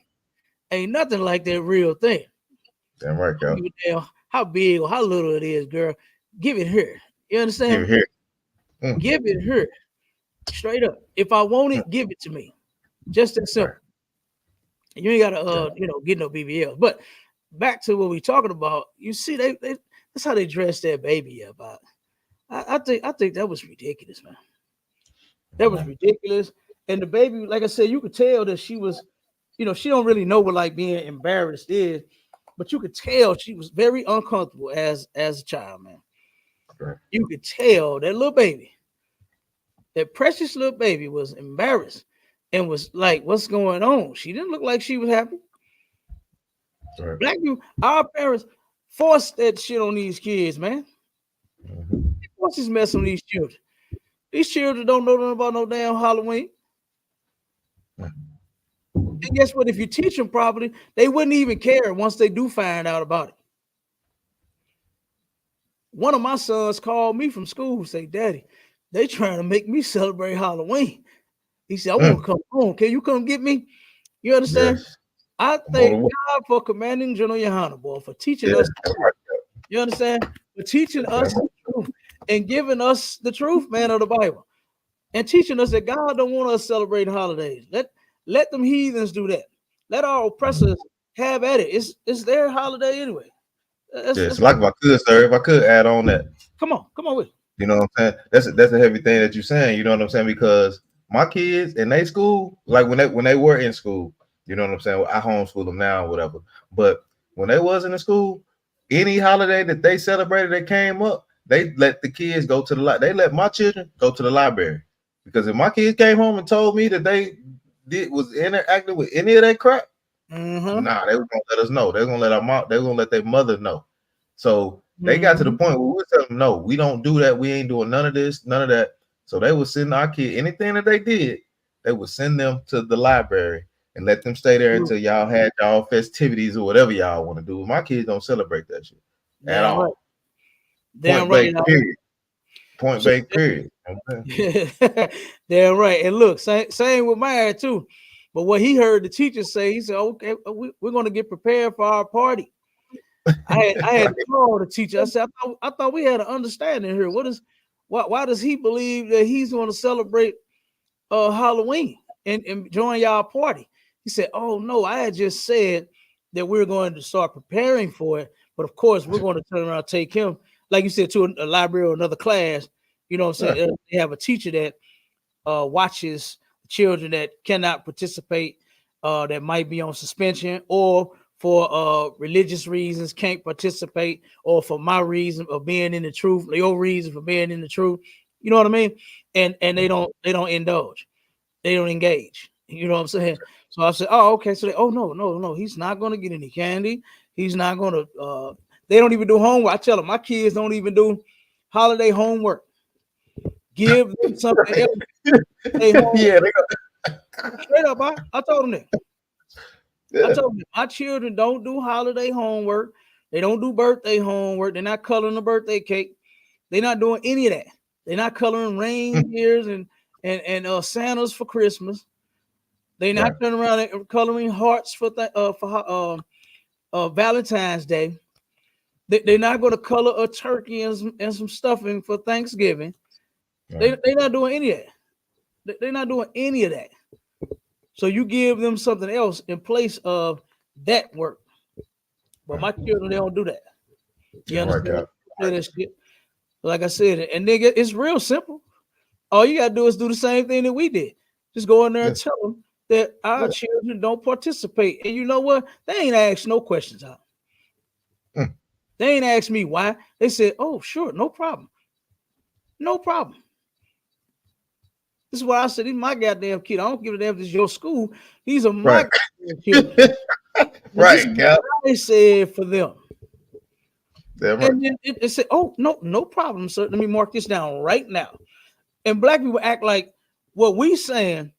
Ain't nothing like that real thing. Damn right, girl. Damn how big or how little it is, girl. Give it here. You understand? Give it here. Give it here. Straight up. If I want it, give it to me. Just that simple. You ain't gotta get no BBL. But back to what we talking about, you see, they that's how they dress that baby up. I think that was ridiculous, man. That was ridiculous. And the baby, like I said, you could tell that she was, she don't really know what like being embarrassed is, but you could tell she was very uncomfortable as a child, man. Right. You could tell that little baby, that precious little baby, was embarrassed and was like, what's going on? She didn't look like she was happy. Right. Black people, our parents forced that shit on these kids, man. What's this mess on these children? These children don't know nothing about no damn Halloween. And guess what? If you teach them properly, they wouldn't even care once they do find out about it. One of my sons called me from school, say, "Daddy, they trying to make me celebrate Halloween." He said, "I want to come home. Can you come get me?" You understand? Yes. I thank God for Commanding General YAHANNA, boy, for teaching us. You understand? For teaching us the truth and giving us the truth, man, of the Bible. And teaching us that God don't want us celebrating holidays. Let them heathens do that. Let our oppressors have at it. It's their holiday anyway. It's like if I could, sir, if I could add on that. Come on with it. You know what I'm saying? That's a heavy thing that you're saying. You know what I'm saying? Because my kids in their school, like when they were in school, you know what I'm saying? I homeschool them now or whatever. But when they was in the school, any holiday that they celebrated that came up, they let the kids go to the they let my children go to the library. Because if my kids came home and told me that they was interacting with any of that crap, nah, they were gonna let us know. They're gonna let our mom, they're gonna let their mother know. So they got to the point where we were telling them, no, we don't do that. We ain't doing none of this, none of that. So they would send our kid anything that they did, they would send them to the library and let them stay there until y'all had y'all festivities or whatever y'all want to do. My kids don't celebrate that shit at all. Right. Damn Point right. blank, period. Point blank, period. Damn right. And look, same with my too. But what he heard the teacher say, he said, okay, we're going to get prepared for our party. I had to call the teacher. I said, I thought we had an understanding here. Why does he believe that he's going to celebrate Halloween and join y'all party? He said, oh no, I had just said that we're going to start preparing for it. But of course, we're going to turn around and take him, like you said, to a library or another class. You know what I'm saying? They have a teacher that watches children that cannot participate, that might be on suspension, or for religious reasons can't participate, or for my reason of being in the truth, your reason for being in the truth. You know what I mean? And they don't indulge, they don't engage. You know what I'm saying? So I said, oh, okay. So no, he's not going to get any candy. He's not going to. They don't even do homework. I tell them my kids don't even do holiday homework. Give them something else. Yeah, straight up. I told them that. Yeah. I told them my children don't do holiday homework. They don't do birthday homework. They're not coloring the birthday cake. They're not doing any of that. They're not coloring reindeers and Santas for Christmas. They're not turning around and coloring hearts for Valentine's Day. They're not going to color a turkey and some stuffing for Thanksgiving. They're not doing any of that. They're not doing any of that. So you give them something else in place of that work. But my children, they don't do that. You understand? That shit. Like I said, and nigga, it's real simple. All you gotta do is do the same thing that we did. Just go in there and tell them that our children don't participate. And you know what? They ain't asked no questions out. They ain't asked me why. They said, oh, sure, no problem. No problem. This is why I said, he's my goddamn kid. I don't give a damn if it's your school. He's a my goddamn kid. Right, yeah. I said for them. Right. And then it said, oh, no problem, sir. Let me mark this down right now. And black people act like what we saying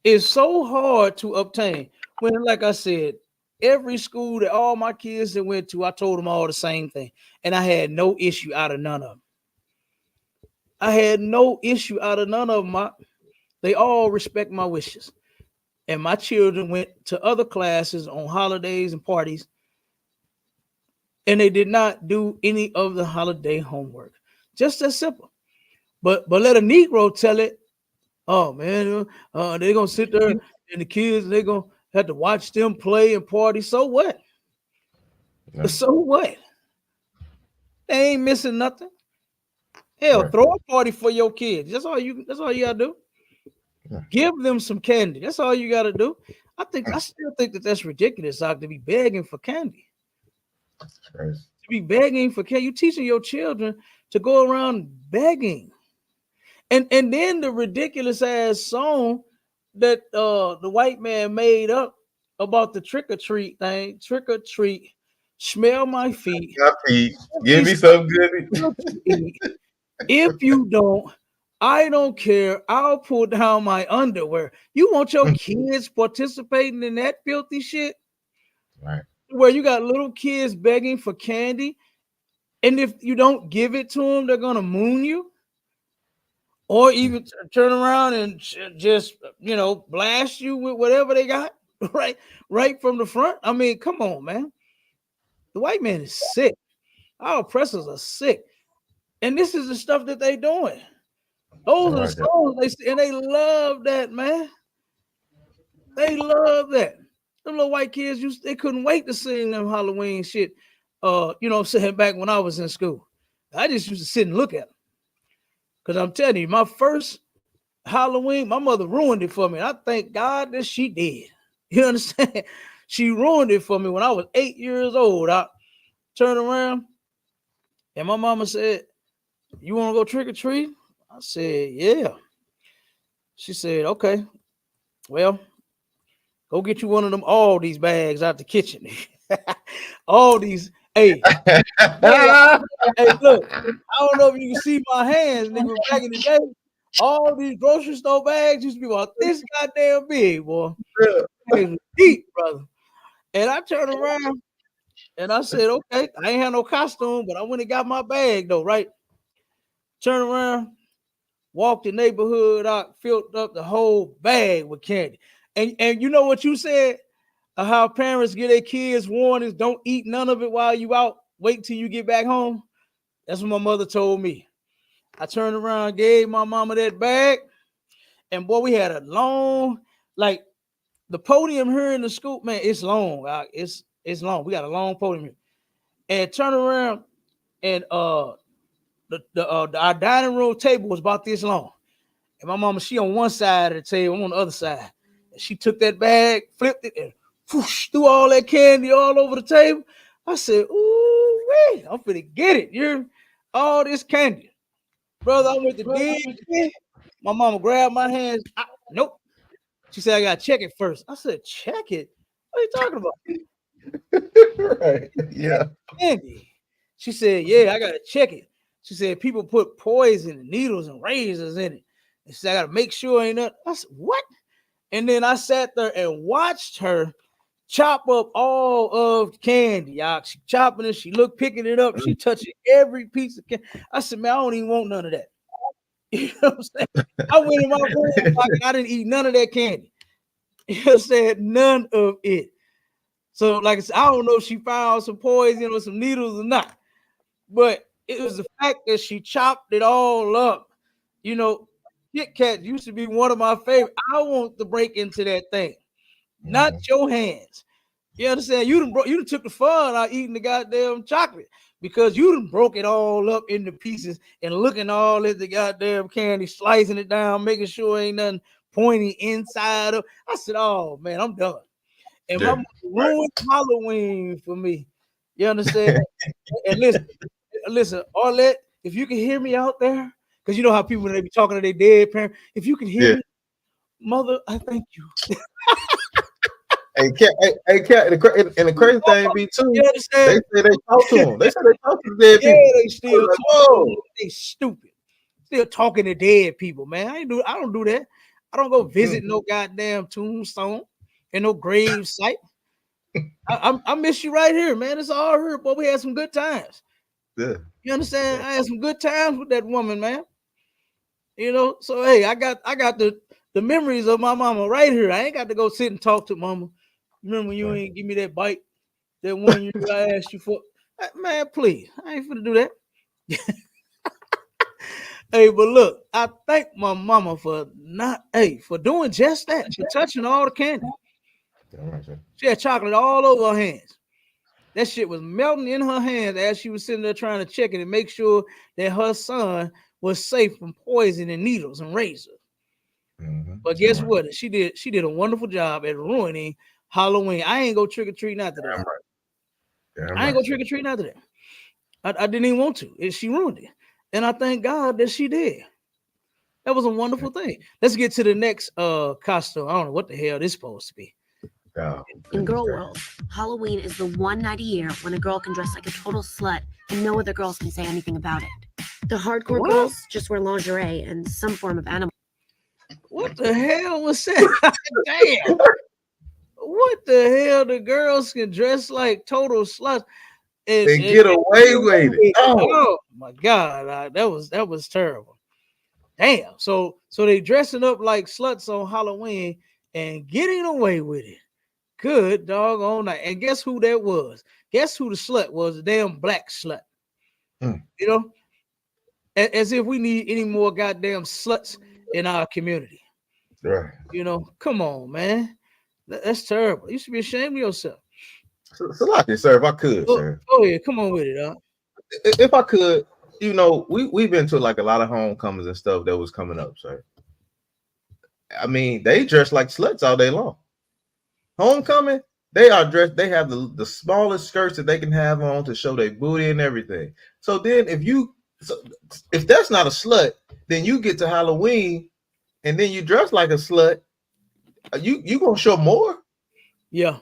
is so hard to obtain. When, like I said, every school that all my kids that went to, I told them all the same thing. And I had no issue out of none of them. I had no issue out of none of them. They all respect my wishes. And my children went to other classes on holidays and parties, and they did not do any of the holiday homework. Just as simple. But let a Negro tell it, oh man, they're gonna sit there and the kids, they're gonna have to watch them play and party. So what? Yeah. So what? They ain't missing nothing. Hell, throw a party for your kids. That's all you gotta do. Yeah. Give them some candy. That's all you gotta do. I still think that's ridiculous, to be begging for candy. To be begging for candy. You teaching your children to go around begging. And then the ridiculous ass song that the white man made up about the trick or treat thing. Trick or treat, smell my feet. Give me some good. If you don't, I don't care. I'll pull down my underwear. You want your kids participating in that filthy shit? Right. Where you got little kids begging for candy, and if you don't give it to them, they're gonna moon you, or even turn around and just blast you with whatever they got right from the front. I mean, come on, man. The white man is sick. Our oppressors are sick, and this is the stuff that they doing. Those are the songs they love that, man. They love that. Them little white kids, they couldn't wait to sing them Halloween shit. Saying back when I was in school, I just used to sit and look at them. Because I'm telling you, my first Halloween, my mother ruined it for me. And I thank God that she did. You understand? She ruined it for me when I was 8 years old. Turn around, and my mama said, "You want to go trick or treat?" I said, "Yeah." She said, "Okay, well, go get you one of them all these bags out the kitchen." All these, hey, hey, look, I don't know if you can see my hands, nigga. Back in the day, all these grocery store bags used to be about this goddamn big, boy. It was deep, brother. And I turned around and I said, "Okay, I ain't had no costume, but I went and got my bag though, right?" Turn around, walked the neighborhood out, filled up the whole bag with candy. And you know what you said? How parents give their kids warnings, don't eat none of it while you out. Wait till you get back home. That's what my mother told me. I turned around, gave my mama that bag, and boy, we had a long, like the podium here in the school, man. It's long. It's long. We got a long podium here. And turn around, and our dining room table was about this long. And my mama, she on one side of the table, I'm on the other side. And she took that bag, flipped it, and whoosh, threw all that candy all over the table. I said, "Ooh, wait, I'm finna get it. You're all this candy." Brother, I went to dig. My mama grabbed my hands. Nope. She said, "I gotta check it first." I said, "Check it? What are you talking about?" Right. Yeah. Candy. She said, "Yeah, I gotta check it." She said, "People put poison and needles and razors in it." And she said, "I gotta make sure ain't nothing." I said, "What?" And then I sat there and watched her chop up all of candy. Y'all, she chopping it, she looked, picking it up, she touching every piece of candy. I said, "Man, I don't even want none of that." You know what I'm saying? I went in my room pocket, I didn't eat none of that candy. You know what I'm saying? None of it. So, like I said, I don't know if she found some poison or some needles or not, but it was the fact that she chopped it all up. You know, Kit Kat used to be one of my favorite. I want to break into that thing, not your hands. You understand? You done took the fun out eating the goddamn chocolate because you done broke it all up into pieces and looking all at the goddamn candy, slicing it down, making sure ain't nothing pointy inside of. I said, "Oh man, I'm done." And my mom ruined Halloween for me. You understand? And listen, Arlette, if you can hear me out there, because you know how people when they be talking to their dead parent, if you can hear me, mother, I thank you. Hey, Cat, and the crazy thing be too, You understand? they say they talk to them. They say they talk to the dead Yeah, people. they still Like, talking. They stupid. Still talking to dead people, man. I don't do that. I don't go visit no goddamn tombstone and no grave site. I miss you right here, man. It's all here, but we had some good times. Yeah. You understand? I had some good times with that woman, man. You know, so hey, I got the memories of my mama right here. I ain't got to go sit and talk to mama. Remember when you ain't give me that bite, that one year I asked you for? Man, please, I ain't finna do that. Hey, but look, I thank my mama for for doing just that, for touching all the candy. She had chocolate all over her hands. That shit was melting in her hands as she was sitting there trying to check it and make sure that her son was safe from poison and needles and razors. But guess what? She did a wonderful job at ruining Halloween. I ain't go trick or treating after that. I ain't go trick or treating after that. I didn't even want to. She ruined it. And I thank God that she did. That was a wonderful thing. Let's get to the next costume. I don't know what the hell this is supposed to be. In girl world, Halloween is the one night a year when a girl can dress like a total slut and no other girls can say anything about it. The hardcore girls just wear lingerie and some form of animal. What the hell was that? Damn. What the hell? The girls can dress like total sluts and get away with it. Oh my God, that was terrible. Damn. So they dressing up like sluts on Halloween and getting away with it. Good doggone night. And guess who that was? Guess who the slut was? The damn black slut. You know, as if we need any more goddamn sluts in our community. Right. You know, come on, man. That's terrible. You should be ashamed of yourself. Salaki, sir, if I could, sir. Go ahead, come on with it, huh? If I could, you know, we've been to like a lot of homecomings and stuff that was coming up, sir. I mean, they dress like sluts all day long. Homecoming, They are dressed. They have the smallest skirts that they can have on to show their booty and everything. So then, if that's not a slut, then you get to Halloween and then you dress like a slut. You gonna show more? Yeah.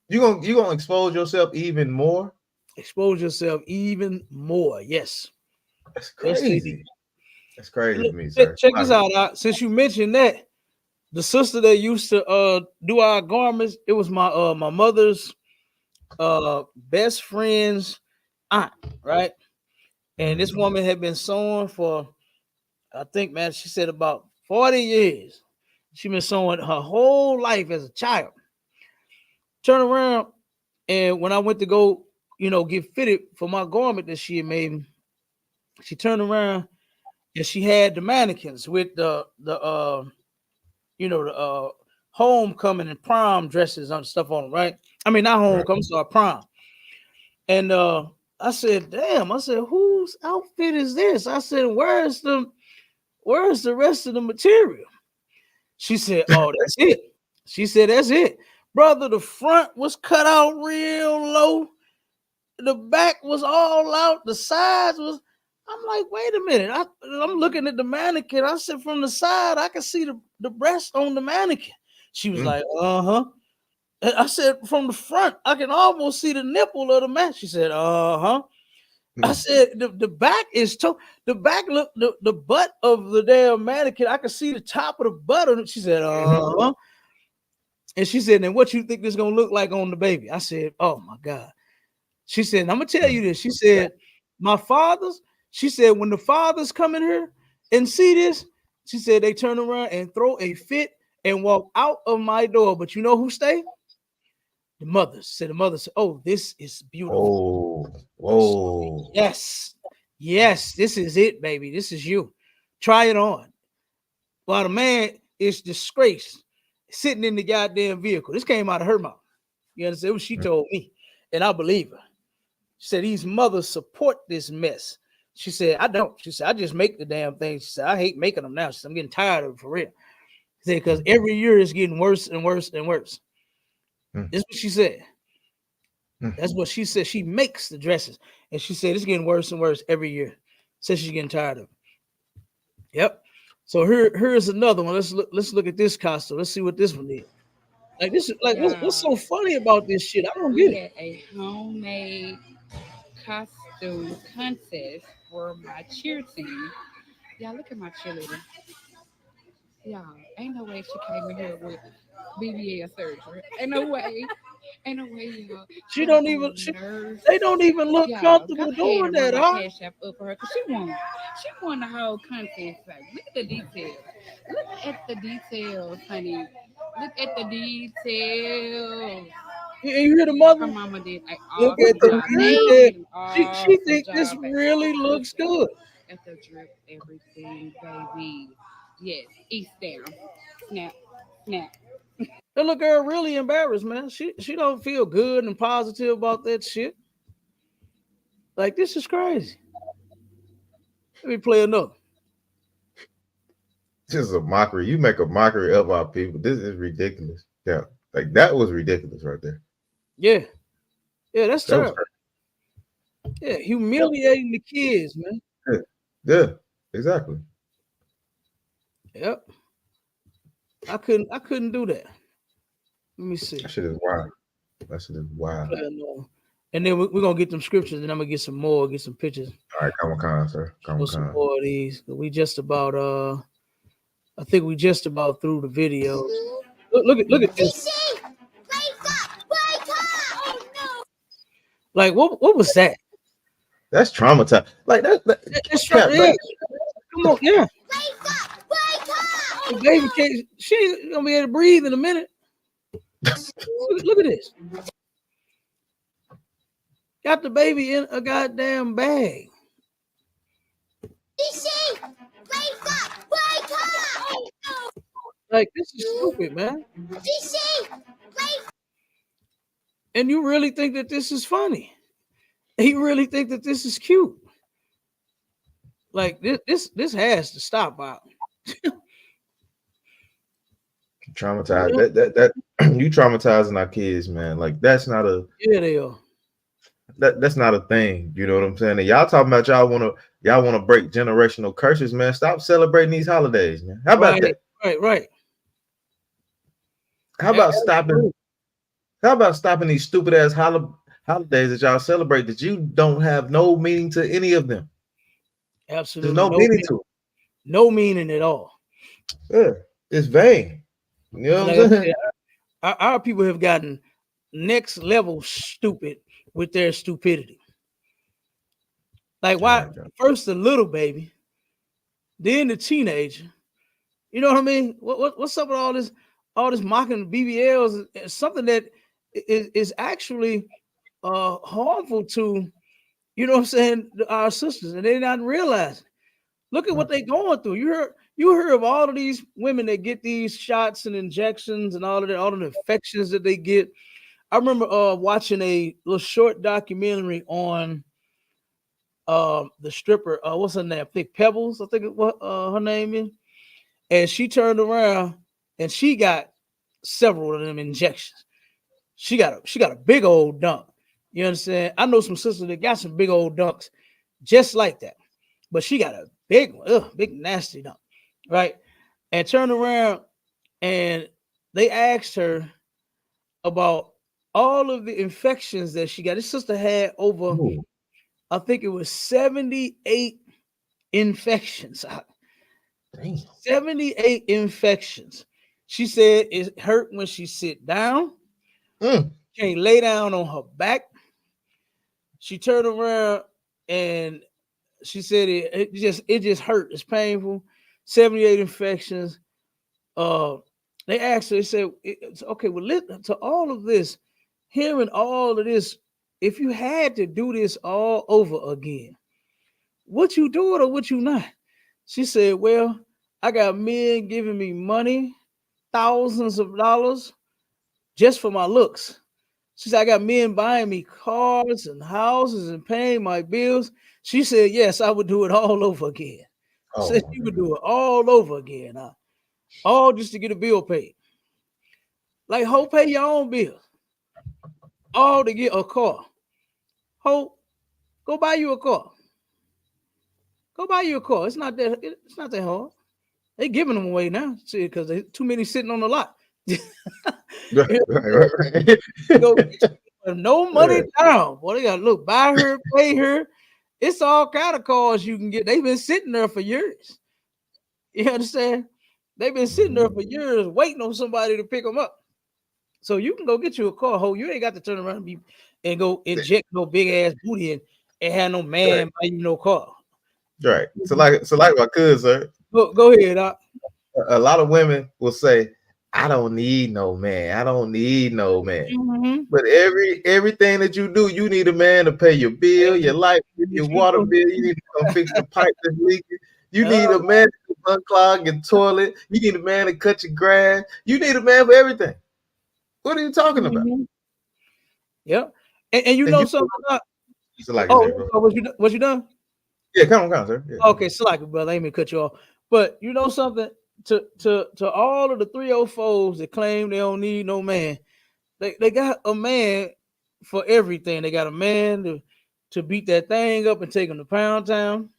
You gonna expose yourself even more? Expose yourself even more. Yes. That's crazy. That's crazy Look, to me, sir. check this out. Since you mentioned that, the sister that used to do our garments, it was my my mother's best friend's aunt, right? And this woman had been sewing for, I think, man, she said about 40 years. She been sewing her whole life as a child. Turn around, and when I went to go, get fitted for my garment that she had made, she turned around and she had the mannequins with the homecoming and prom dresses and stuff on them, right? I mean, not homecoming, sorry, prom. And I said, damn, I said, whose outfit is this? I said, where's the rest of the material? She said, oh, that's it. She said, that's it. Brother, the front was cut out real low. The back was all out. The sides was, I'm like, wait a minute. I'm looking at the mannequin. I said, from the side, I can see the breast on the mannequin. She was like, uh-huh. And I said, from the front, I can almost see the nipple of the man. She said, uh-huh. I said, the back is the back look the butt of the damn mannequin. I can see the top of the butt of it. She said, uh-huh. And she said, then what you think this gonna look like on the baby? I said, oh my God. She said, I'm gonna tell you this. She said, she said, when the fathers come in here and see this, she said they turn around and throw a fit and walk out of my door. But you know who stayed? The mother said, oh, this is beautiful. Whoa. Yes, this is it, baby. This is you. Try it on. While the man is disgraced, sitting in the goddamn vehicle. This came out of her mouth. You understand what she told me? And I believe her. She said, these mothers support this mess. She said, I don't. She said, I just make the damn thing. She said, I hate making them now. She said, I'm getting tired of it for real. She said, because every year it's getting worse and worse and worse. This is what she said. That's what she said. She makes the dresses. And she said, it's getting worse and worse every year. Says she's getting tired of it. Yep. So here's another one. Let's look at this costume. Let's see what this one is. Like this is like what's so funny about this shit? I don't get it. A homemade costume contest for my cheer team. Y'all look at my cheerleader. Y'all, ain't no way she came in here with BBL surgery. Ain't no way. Ain't no way, y'all. They don't even look comfortable doing that, huh? Cash app up for her because she won the whole contest. Like, look at the details. Look at the details, honey. Look at the details. You hear the mother? Her mama did like look at the details. She thinks this really looks good. At the drip, everything, baby. Yes, east down. Snap. That little girl really embarrassed, man. She don't feel good and positive about that shit. Like, this is crazy. Let me play another. This is a mockery. You make a mockery of our people. This is ridiculous. Yeah, like that was ridiculous right there. Yeah, that's terrible. Yeah, humiliating the kids, man. Yeah, exactly. Yep. I couldn't do that. Let me see. That shit is wild. And then we're gonna get them scriptures, and I'm gonna get some more, get some pictures. All right, come on, sir. Come on. Some more of these. We just about I think we just about through the videos. Look at this. Like what was that? That's traumatized. Like that's yeah. Come on, yeah. The baby can't, she ain't gonna be able to breathe in a minute. Look at this. Got the baby in a goddamn bag. Like, this is stupid, man. And you really think that this is funny? You really think that this is cute? Like, this has to stop out. Traumatized. That You traumatizing our kids, man. Like that's not a they are. that's not a thing. You know what I'm saying? And y'all talking about y'all wanna break generational curses, man. Stop celebrating these holidays, man. How about that? Right. How about stopping? How about stopping these stupid ass holidays that y'all celebrate that you don't have no meaning to any of them? Absolutely There's no meaning to it. No meaning at all. Yeah, it's vain. You know what I'm saying? Our people have gotten next level stupid with their stupidity. Like why first the little baby, then the teenager. You know what I mean? What's up with all this mocking BBLs? It's something that is actually harmful to, you know what I'm saying, our sisters, and they're not realizing. Look at what they're going through. You heard of all of these women that get these shots and injections and all of the infections that they get. I remember watching a little short documentary on the stripper. What's her name? Thick Pebbles, I think what her name is. And she turned around and she got several of them injections. She got a big old dunk. You understand? I know some sisters that got some big old dunks just like that. But she got a big one, big nasty dunk, right? And turned around and they asked her about all of the infections that she got. This sister had over, I think it was 78 infections. Damn. 78 infections. She said it hurt when she sit down. Can't lay down on her back. She turned around and she said it just hurt. It's painful. 78 infections. They asked her, they said, it's okay, well, to all of this, hearing all of this, if you had to do this all over again, would you do it or would you not? She said, well, I got men giving me money, thousands of dollars, just for my looks. She said, I got men buying me cars and houses and paying my bills. She said, yes, I would do it all over again. Said she would do it all over again. All just to get a bill paid. Like, Hope, pay your own bills. All to get a car. Hope, go buy you a car. Go buy you a car. It's not that hard. They giving them away now, see, because there's too many sitting on the lot. Right. No money down. Boy, they gotta look, buy her, pay her. It's all kind of cars you can get. They've been sitting there for years. You understand? They've been sitting there for years waiting on somebody to pick them up. So you can go get you a car. Ho, you ain't got to turn around and go inject no big ass booty and have no man buy you no car. Right. So like my cousin, sir. Go ahead. A lot of women will say, I don't need no man. I don't need no man. Mm-hmm. But everything that you do, you need a man to pay your bill, your light, your water bill. You need to come fix the pipe that's leaking. You need a man to unclog your toilet. You need a man to cut your grass. You need a man for everything. What are you talking about? Yeah. And you know something about was you done? Yeah, come on, sir. Yeah. Okay, Slacker, brother. I ain't mean to cut you off. But you know something? To all of the 304s that claim they don't need no man, they got a man for everything. They got a man to beat that thing up and take them to Pound Town.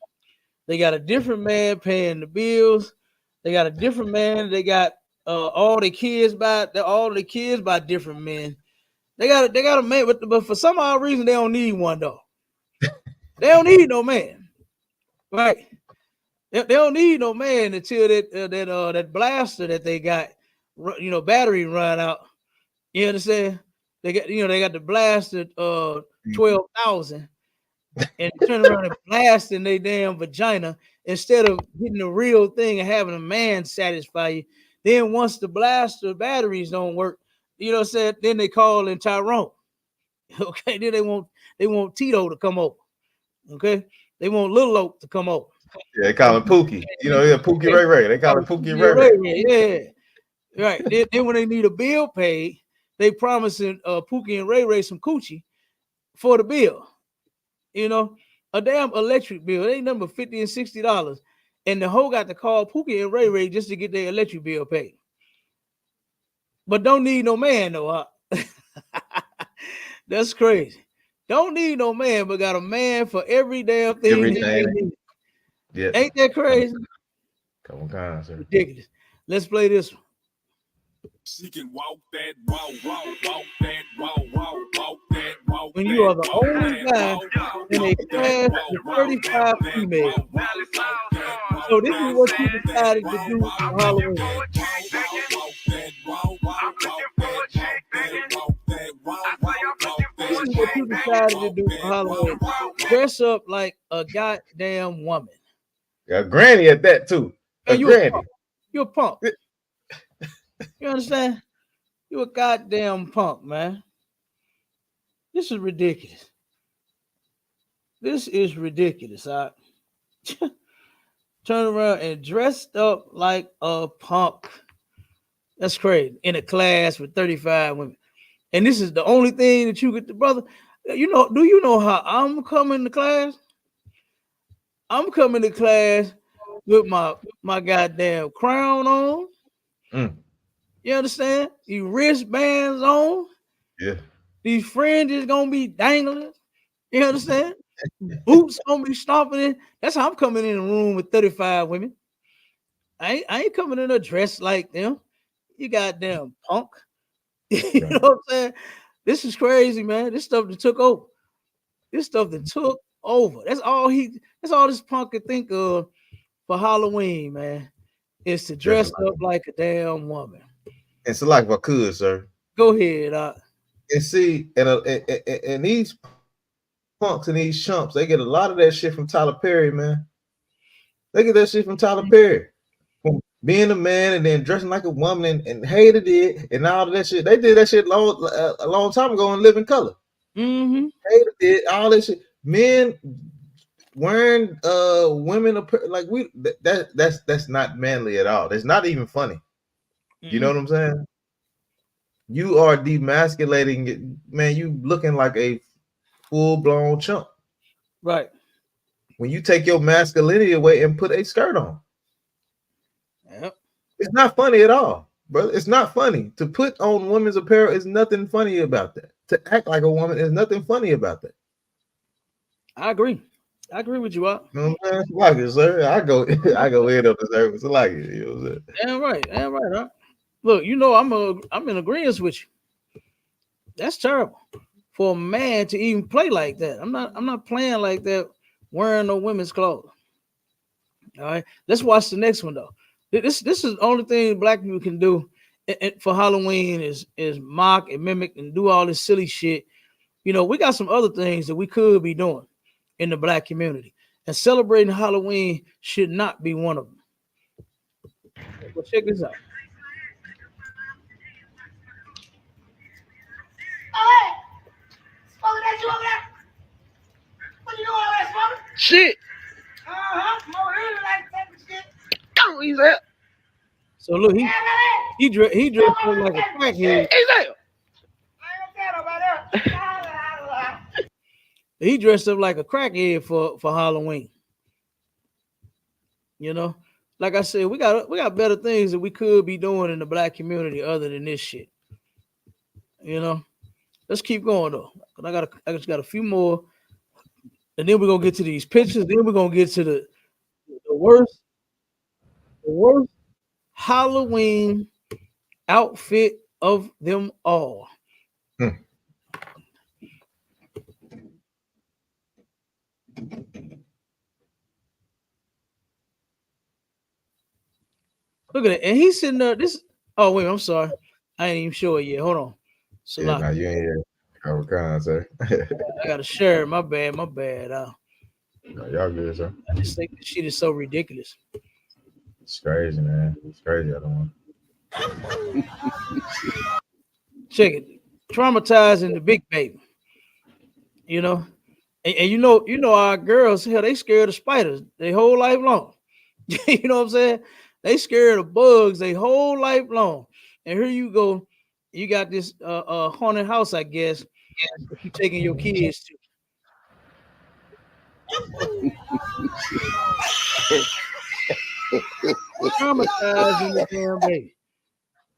They got a different man paying the bills. They got a different man. They got all the kids by different men. They got a man, but for some odd reason they don't need one though. They don't need no man, right? They don't need no man until that blaster that they got, battery run out. You understand? They got the blaster 12,000, and they turn around and blast in their damn vagina instead of getting the real thing and having a man satisfy you. Then once the blaster batteries don't work, you know what I'm saying? Then they call in Tyrone. Okay, then they want Tito to come over. Okay, they want Lil Oak to come over. Yeah, they call him Pookie. Pookie Ray Ray. They call him Pookie Ray Ray. Yeah, right. Then when they need a bill paid, they promising Pookie and Ray Ray some coochie for the bill. You know, a damn electric bill. They number $50 and $60, and the hoe got to call Pookie and Ray Ray just to get their electric bill paid. but don't need no man though. Huh? That's crazy. Don't need no man, but got a man for every damn thing. Everything. Yeah. Ain't that crazy? Come on, sir. Ridiculous. Let's play this one. She can walk that, walk that, walk that. When you are the only guy in a class of 35 females. So this is what you decided to do for Halloween. This is what you decided to do for Halloween. Dress up like a goddamn woman. Yeah, granny at that too. And granny. You're a punk. You understand? You a goddamn punk, man. This is ridiculous. This is ridiculous. I turn around and dressed up like a punk. That's crazy. In a class with 35 women. And this is the only thing that you get, brother. You know, do you know how I'm coming to class? I'm coming to class with my goddamn crown on. You understand? These wristbands on. Yeah. These fringes gonna be dangling. You understand? Boots gonna be stomping in. That's how I'm coming in a room with 35 women. I ain't coming in a dress like them. You goddamn punk. You know what I'm saying? This is crazy, man. This stuff that took over. That's all this punk could think of for Halloween, man, is to dress up like a damn woman. And so, like, if I could, sir. Go ahead. And see, and these punks and these chumps, they get a lot of that shit from Tyler Perry, man. They get that shit from Tyler Perry. From being a man and then dressing like a woman and hated it and all of that shit. They did that shit a long time ago in Living Color. Mm-hmm. Hated it, all that shit. Men wearing women like that's not manly at all. That's not even funny. Mm-hmm. You know what I'm saying? You are demasculating it, man. You looking like a full-blown chump. Right. When you take your masculinity away and put a skirt on. Yep. It's not funny at all, brother. It's not funny. To put on women's apparel is nothing funny about that. To act like a woman is nothing funny about that. I agree. I agree with you, Up. You know what I'm saying? Like it, sir. I go in on the service. I like it. You know what I'm saying? Damn right, huh? Look, you know, I'm in agreement with you. That's terrible for a man to even play like that. I'm not playing like that, wearing no women's clothes. All right, let's watch the next one though. This is the only thing black people can do for Halloween is mock and mimic and do all this silly shit. You know, we got some other things that we could be doing in the black community, and celebrating Halloween should not be one of them. Well, check this out. Hey, smoking that you over there? What you doing over there, smoking? Shit. I'm over here like that shit. Oh, he's there. So look, he dressed up like a crackhead. He's there. He dressed up like a crackhead for Halloween. You know, like I said, we got better things that we could be doing in the black community other than this shit. You know, let's keep going though. I just got a few more, and then we're gonna get to these pictures. Then we're gonna get to the worst Halloween outfit of them all. Look at it. And he's sitting there. Oh, wait, I'm sorry. I ain't even sure it yet. Hold on. So yeah, now you ain't here. Oh, sir. I gotta share. My bad. No, y'all good, sir. I just think this shit is so ridiculous. It's crazy, man. It's crazy. I don't want. Check it. Traumatizing the big baby. You know, and you know our girls, hell, they scared of spiders their whole life long. You know what I'm saying? They scared of bugs their whole life long. And here you go, you got this haunted house, I guess, that you taking your kids to. Traumatizing the damn baby.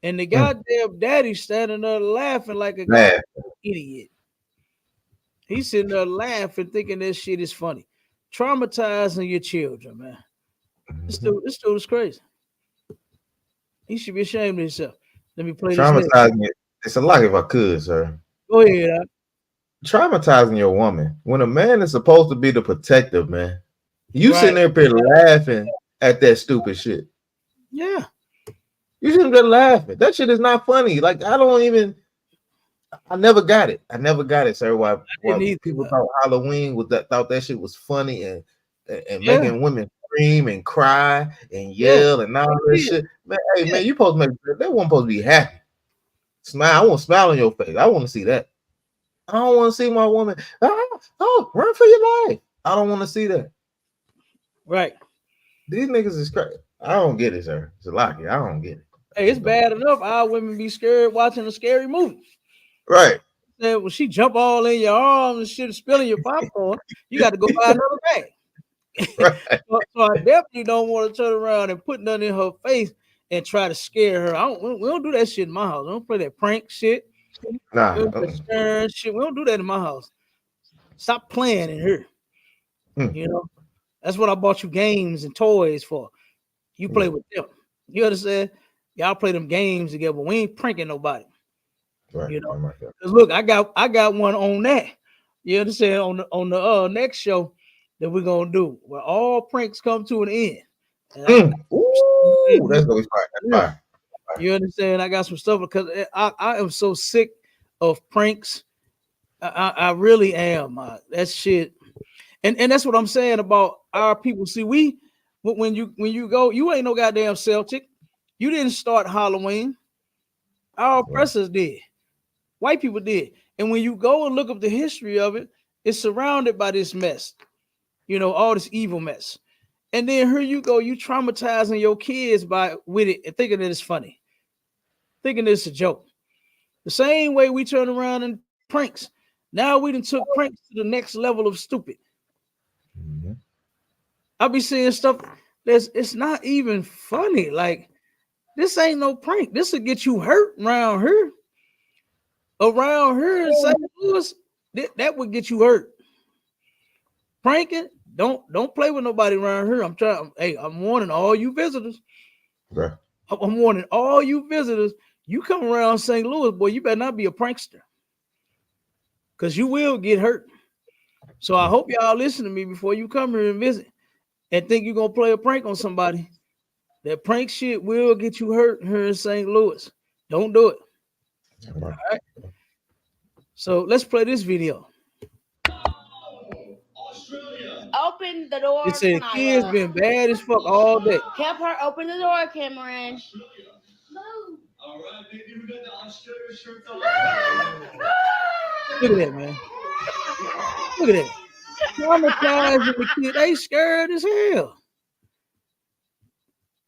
And the goddamn daddy standing there laughing like a Man. goddamn idiot. He's sitting there laughing, thinking this shit is funny. Traumatizing your children, man. This dude is crazy. He should be ashamed of himself. Let me play this. Traumatizing it. It's a lot if I could, sir. Go ahead. Traumatizing your woman. When a man is supposed to be the protective man, you Right. sitting there laughing at that stupid shit. Yeah. You shouldn't be laughing. That shit is not funny. Like I never got it. I never got it, sir. Why people thought Halloween thought that shit was funny and making women scream and cry and yell and all that shit. Man, hey man, you supposed to make that one supposed to be happy. Smile. I want to smile on your face. I want to see that. I don't want to see my woman. Oh, run for your life. I don't want to see that. Right. These niggas is crazy. I don't get it, sir. It's a lot. I don't get it. Hey, it's bad enough our women be scared watching a scary movie. Right. When she jump all in your arms and shit, spilling your popcorn, you got to go buy another bag. Right. So I definitely don't want to turn around and put nothing in her face and try to scare her. We don't do that shit in my house. We don't play that prank shit. Nah. We don't do that in my house. Stop playing in here. You know, that's what I bought you games and toys for. You play with them. You understand? Y'all play them games together. We ain't pranking nobody. Right. You know, look, I got one on that. You understand? On the next show that we're gonna do, where all pranks come to an end. Ooh, that's gonna be fire. That's fire. You understand? I got some stuff because I am so sick of pranks. I really am. That shit, and that's what I'm saying about our people. See, when you go, you ain't no goddamn Celtic. You didn't start Halloween. Our oppressors did. White people did. And when you go and look up the history of it, it's surrounded by this mess. You know, all this evil mess. And then here you go, you traumatizing your kids with it and thinking that it's funny. Thinking it's a joke. The same way we turn around and pranks. Now we done took pranks to the next level of stupid. I be seeing stuff it's not even funny. Like, this ain't no prank. This will get you hurt around here. Around here in St. Louis, that would get you hurt. Pranking, don't play with nobody around here. I'm warning all you visitors. Right. I'm warning all you visitors. You come around St. Louis, boy, you better not be a prankster. Because you will get hurt. So I hope y'all listen to me before you come here and visit and think you're gonna play a prank on somebody. That prank shit will get you hurt here in St. Louis. Don't do it. All right. So let's play this video. Open the door. It said kids been bad as fuck all day. Help her open the door, Cameron. Look at that, man. Look at that. Traumatizing the kid. They scared as hell.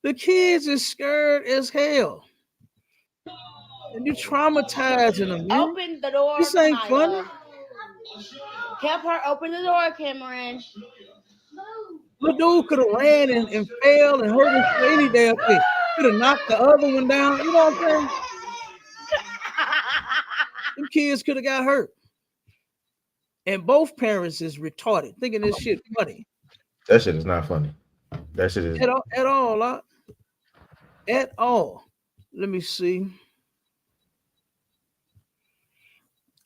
The kids is scared as hell. And you traumatizing them, man. Open the door. This ain't funny. Help her open the door, Cameron. The dude could have ran and failed and hurt his any damn thing. Could have knocked the other one down. You know what I'm saying? Them kids could have got hurt. And both parents is retarded, thinking this shit funny. That shit is not funny. That shit is at all. At all. Let me see.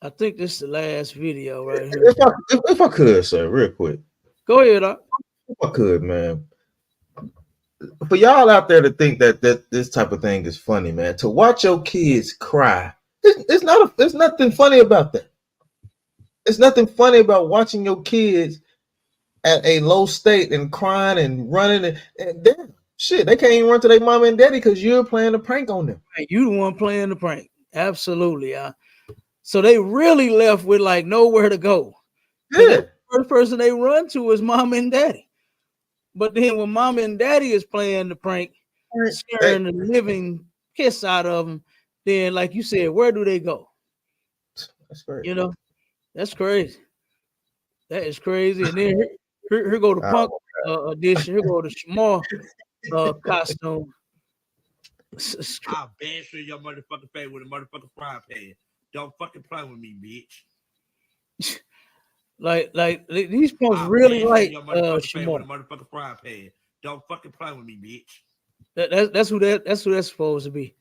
I think this is the last video right here. If I could, sir, real quick. Go ahead, If I could, man. For y'all out there to think that this type of thing is funny, man, to watch your kids cry, it's nothing funny about that. It's nothing funny about watching your kids at a low state and crying and running and damn shit, they can't even run to their mom and daddy because you're playing a prank on them. You the one playing the prank. Absolutely. So they really left with like nowhere to go. Yeah. The first person they run to is mom and daddy. But then when mom and daddy is playing the prank, scaring the living piss out of them, then like you said, where do they go? That's crazy. You know, that's crazy. That is crazy. And then here go the punk edition. Here go the Shamar costume. I'll bash you in your motherfucking face with a motherfucking frying pan. Don't fucking play with me, bitch. Like these punks I'll really bash like you in your motherfucking face with a Shamar. motherfucking frying pan. Don't fucking play with me, bitch. That's who that's supposed to be.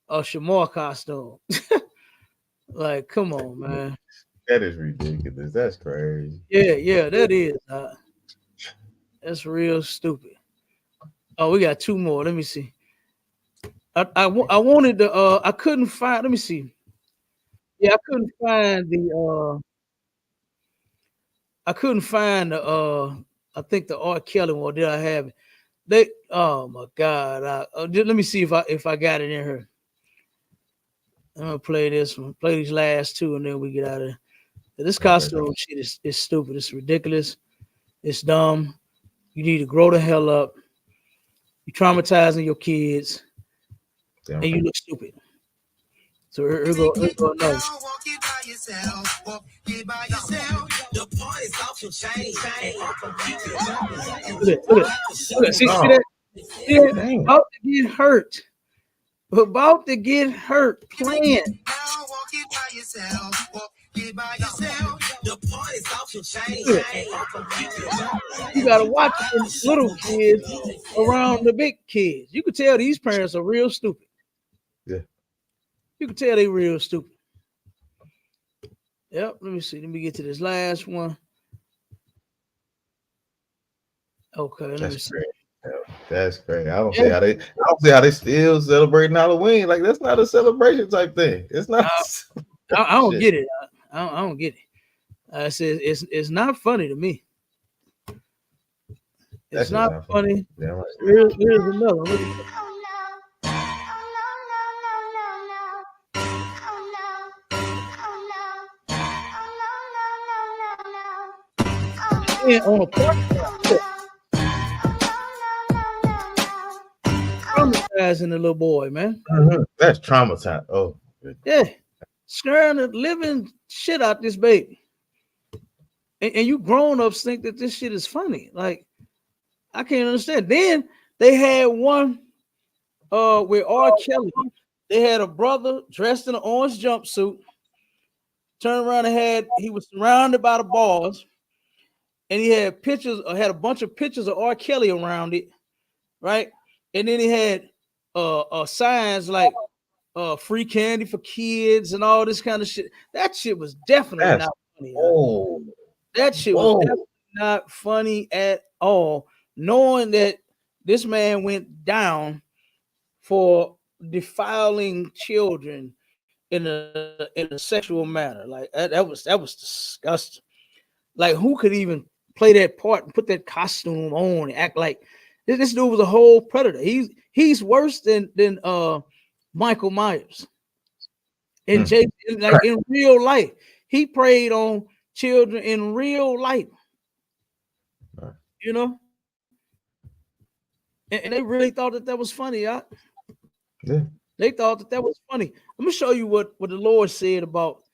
A Shamar costume. Like, come on, man. That is ridiculous. That's crazy. Yeah, that is. That's real stupid. Oh, we got two more. Let me see. I wanted to I couldn't find. Let me see. Yeah, I couldn't find the I think the R. Kelly one. Did I have it? They oh my god. Let me see if I got it in here. I'm gonna play this one, play these last two, and then we get out of here. This costume shit is stupid. It's ridiculous. It's dumb. You need to grow the hell up. You're traumatizing your kids, and you look stupid. So here go another. Look at, see that? Yeah, about to get hurt. About to get hurt playing. You gotta watch the little kids around the big kids. You can tell these parents are real stupid. Yeah. You can tell they real stupid. Yep. Let me see. Let me get to this last one. Okay. Let me see. Great. That's great. I don't see how they still celebrating Halloween. Like that's not a celebration type thing. It's not. I don't get it. I don't get it. I said it's not funny to me. It's not funny. Yeah, right. Here's another one. On a park, traumatizing the little boy, man. That's traumatized. Oh, yeah, scaring the living shit out this baby. And you grown-ups think that this shit is funny. Like, I can't understand. Then they had one with R. Kelly. They had a brother dressed in an orange jumpsuit, turned around and he was surrounded by the bars, and he had pictures, had a bunch of pictures of R. Kelly around it, right? And then he had signs like free candy for kids and all this kind of shit. That shit was definitely not funny. That shit was definitely not funny at all. Knowing that this man went down for defiling children in a sexual manner, like that was disgusting. Like, who could even play that part and put that costume on and act like this dude was a whole predator? He's worse than Michael Myers. And like in real life, he preyed on children in real life. You know, and they really thought that was funny. Yeah, they thought that was funny. I'm gonna show you what the Lord said about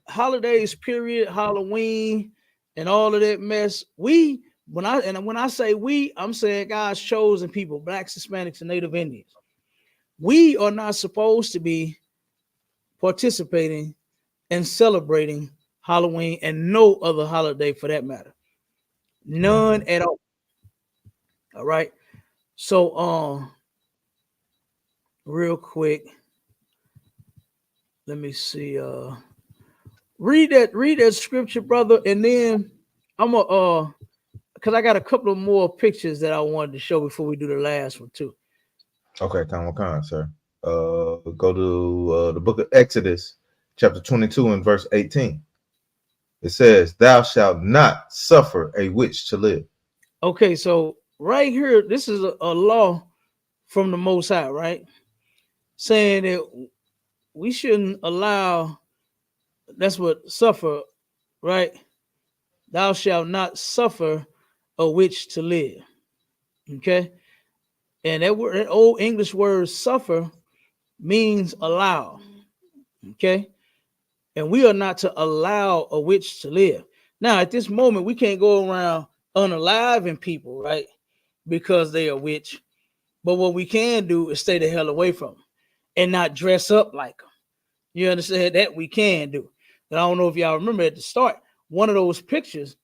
holidays, period, Halloween, and all of that mess. When I say we, I'm saying God's chosen people, Blacks, Hispanics, and Native Indians. We are not supposed to be participating and celebrating Halloween and no other holiday for that matter. None at all. All right. So real quick, let me see. Read that scripture, brother, and then I'm gonna because I got a couple of more pictures that I wanted to show before we do the last one too. Okay, come on, sir. Go to the book of Exodus, chapter 22 and verse 18. It says, "Thou shalt not suffer a witch to live." Okay, so right here, this is a law from the Most High, right? Saying that we shouldn't allow. That's what suffer, right? Thou shalt not suffer a witch to live. Okay, and that old English word "suffer" means allow. Okay, and we are not to allow a witch to live. Now, at this moment, we can't go around unaliving people, right? Because they are witch. But what we can do is stay the hell away from them and not dress up like them. You understand? That we can do. And I don't know if y'all remember at the start, one of those pictures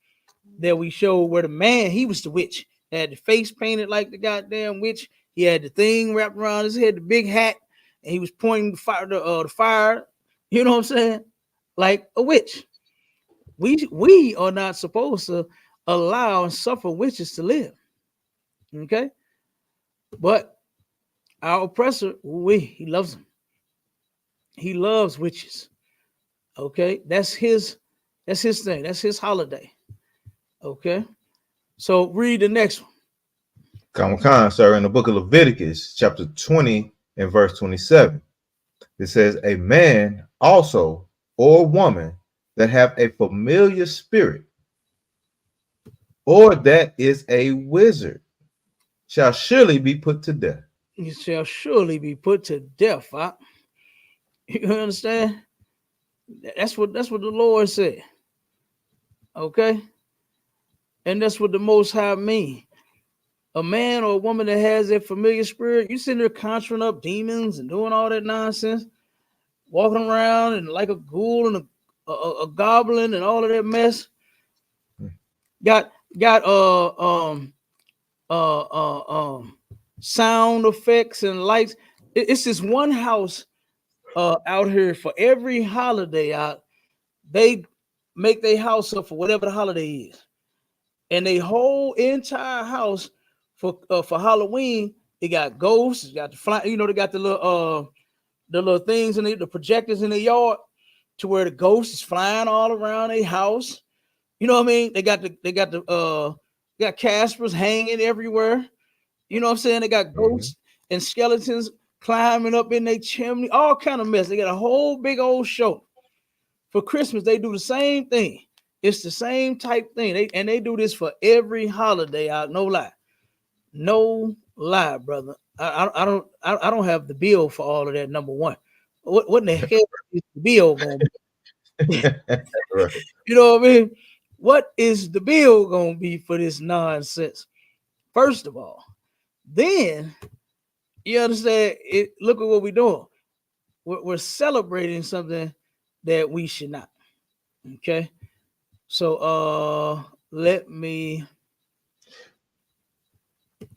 that we showed where the man, he was the witch. Had the face painted like the goddamn witch. He had the thing wrapped around his head, the big hat, and he was pointing the fire. You know what I'm saying? Like a witch. We are not supposed to allow and suffer witches to live. Okay? But our oppressor, he loves them. He loves witches. Okay? That's his thing. That's his holiday. Okay? So read the next one. Come, sir, in the book of Leviticus, chapter 20 and verse 27. It says, a man also or woman that have a familiar spirit, or that is a wizard, shall surely be put to death. You shall surely be put to death. Huh? You understand? That's what the Lord said. Okay? And that's what the Most High mean. A man or a woman that has a familiar spirit, you sitting there conjuring up demons and doing all that nonsense, walking around and like a ghoul and a goblin and all of that mess. Got sound effects and lights. It's this one house out here for every holiday out. They make their house up for whatever the holiday is, and they whole entire house for Halloween. They got ghosts. They got the fly. You know, they got the little things in the projectors in the yard to where the ghost is flying all around a house. You know what I mean? They got Caspers hanging everywhere. You know what I'm saying? They got ghosts and skeletons climbing up in their chimney, all kind of mess. They got a whole big old show. For Christmas, they do the same thing. It's the same type thing. They do this for every holiday out. No lie. No lie, brother. I don't have the bill for all of that. Number one. What in the hell is the bill gonna be? Right. You know what I mean? What is the bill gonna be for this nonsense? First of all, then you understand it. Look at what we're doing. We're celebrating something that we should not. Okay. So let me.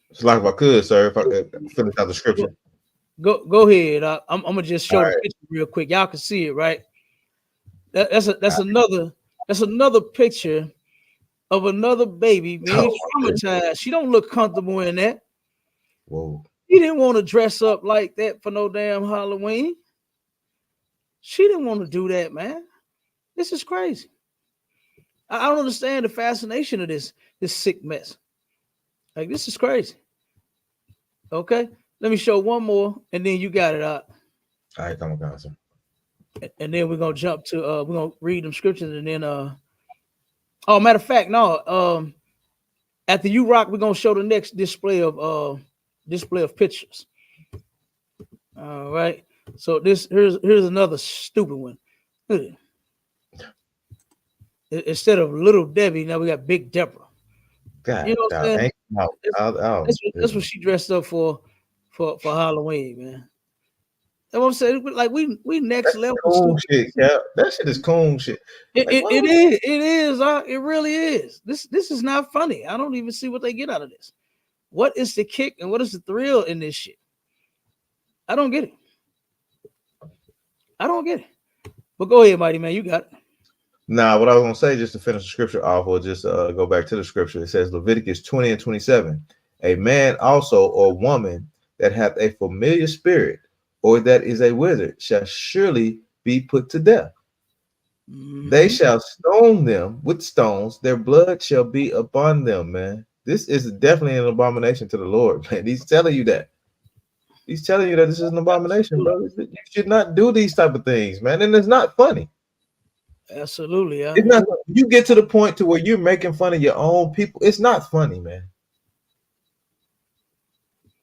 It's like if I could, sir, if I could finish out the scripture. Go ahead. I'm gonna just show All the picture real quick. Y'all can see it, right? That's another picture of another baby being traumatized. She don't look comfortable in that. Whoa. She didn't want to dress up like that for no damn Halloween. She didn't want to do that, man. This is crazy. I don't understand the fascination of this sick mess. Like, this is crazy. Okay, let me show one more, and then you got it out. All right, come on, sir. And then we're gonna jump to we're gonna read them scriptures, and then oh, matter of fact, no, after you rock, we're gonna show the next display of pictures. All right. So here's another stupid one. Instead of little Debbie, now we got Big Deborah. God, you know what I'm saying? That's what she dressed up for Halloween, man. That's what I'm saying. Like we next level cool shit, Cap. That shit is cool shit. It is. It really is. This is not funny. I don't even see what they get out of this. What is the kick and what is the thrill in this shit? I don't get it. But go ahead, Mighty Man. You got it. Nah, what I was gonna say, just to finish the scripture off, or just go back to the scripture. It says Leviticus 20 and 27. A man also or woman that hath a familiar spirit, or that is a wizard, shall surely be put to death. Mm-hmm. They shall stone them with stones, their blood shall be upon them, man. This is definitely an abomination to the Lord, man. He's telling you that. He's telling you that this is an abomination, bro. You should not do these type of things, man. And it's not funny. Absolutely. Yeah. It's not, you get to the point to where you're making fun of your own people. It's not funny, man.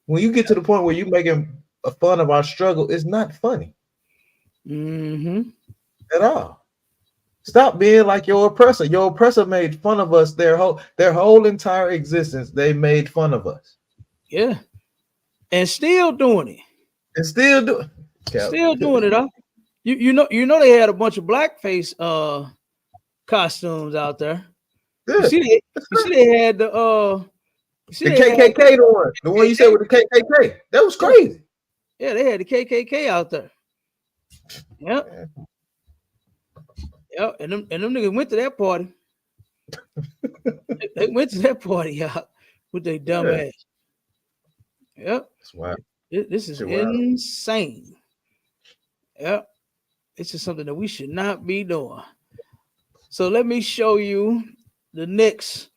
When you get to the point where you're making fun of our struggle, it's not funny. Mm-hmm. At all. Stop being like your oppressor. Your oppressor made fun of us their whole entire existence. They made fun of us. Yeah. and still doing it. And still do Still doing it, huh? You know they had a bunch of blackface costumes out there. You Good. see they had the The KKK, the one you said with the KKK. That was crazy. Yeah, they had the KKK out there. Yep. Yep. And them niggas went to that party. They went to that party out with their dumb ass. Yep. That's wild. This is insane. Yep. This is something that we should not be doing. So let me show you the next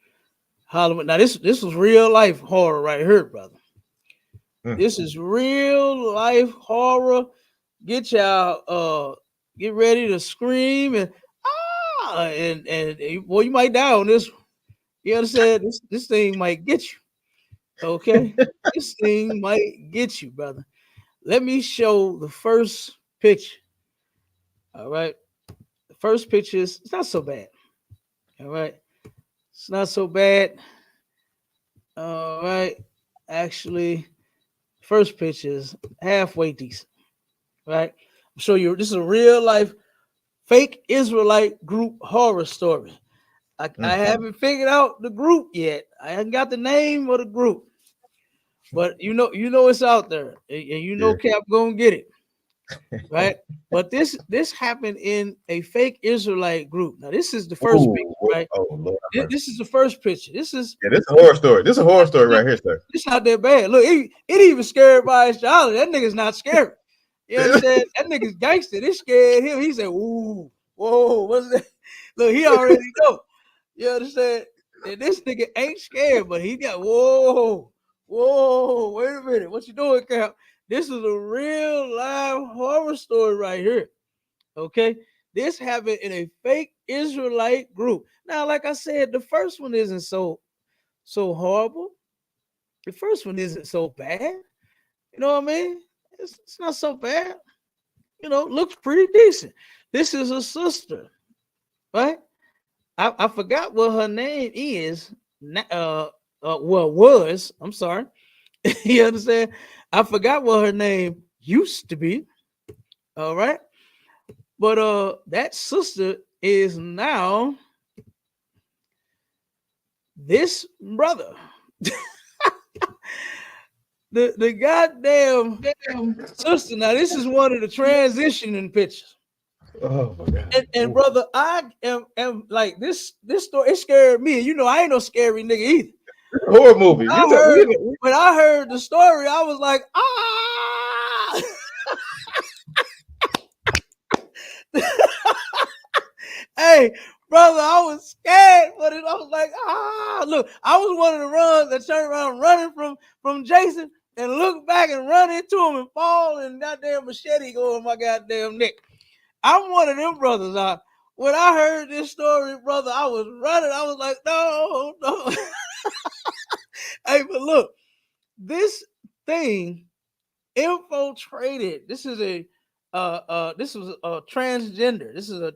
Halloween. Now this was real life horror right here, brother. This is real life horror. Get y'all get ready to scream and boy, you might die on this. You understand? This thing might get you. Okay, this thing might get you, brother. Let me show the first picture. All right, the first picture is it's not so bad. All right, it's not so bad. All right, actually, first picture is halfway decent. Right, I'll show you. This is a real life fake Israelite group horror story. I haven't figured out the group yet. I haven't got the name of the group, but you know it's out there, and you know Cap gonna get it, right? But this happened in a fake Israelite group. Now this is the first picture, right? Oh Lord, this is the first picture. This is this is a horror story. This is a horror story right here, sir. It's not that bad. Look, it even scared by his child. That nigga's not scary. You understand? That nigga's gangster. It scared him. He said, "Ooh, whoa, what's that?" Look, he already know. You understand? And this nigga ain't scared, but he got whoa, wait a minute. What you doing, Cap? This is a real live horror story right here. Okay. This happened in a fake Israelite group. Now, like I said, the first one isn't so horrible. The first one isn't so bad. You know what I mean? It's not so bad. You know, looks pretty decent. This is a sister, right? I forgot what her name is. Was. I'm sorry. You understand? I forgot what her name used to be. All right. But that sister is now this brother. the goddamn sister. Now, this is one of the transitioning pictures. Oh my God. And brother, I am like this story, it scared me. You know, I ain't no scary nigga either. Horror movie. When I heard the story, I was like, Hey, brother, I was scared, but I was like, look, I was one of the runs that turned around running from Jason and look back and run into him and fall and goddamn machete go in my goddamn neck. I'm one of them brothers. When I heard this story, brother, I was running. I was like, no. Hey, but look, this thing infiltrated. This was a transgender. This is a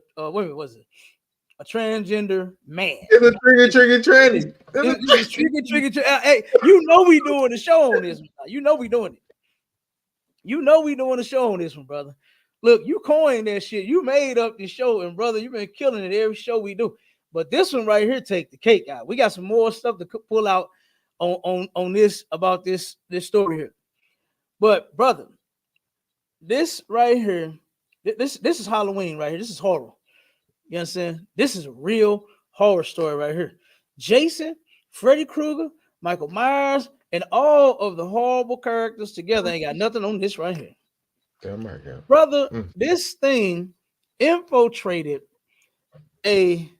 transgender man. It's a trigger tranny. It's a trigger. Hey, you know we doing the show on this one. You know we doing it. You know we doing the show on this one, brother. Look, you coined that shit. You made up the show, and brother, you've been killing it every show we do. But this one right here take the cake out. We got some more stuff to pull out on this about this story here. But brother, this right here, this is Halloween right here. This is horror. You understand? This is a real horror story right here. Jason, Freddy Krueger, Michael Myers, and all of the horrible characters together ain't got nothing on this right here. Damn right, yeah. Brother, this thing infiltrated a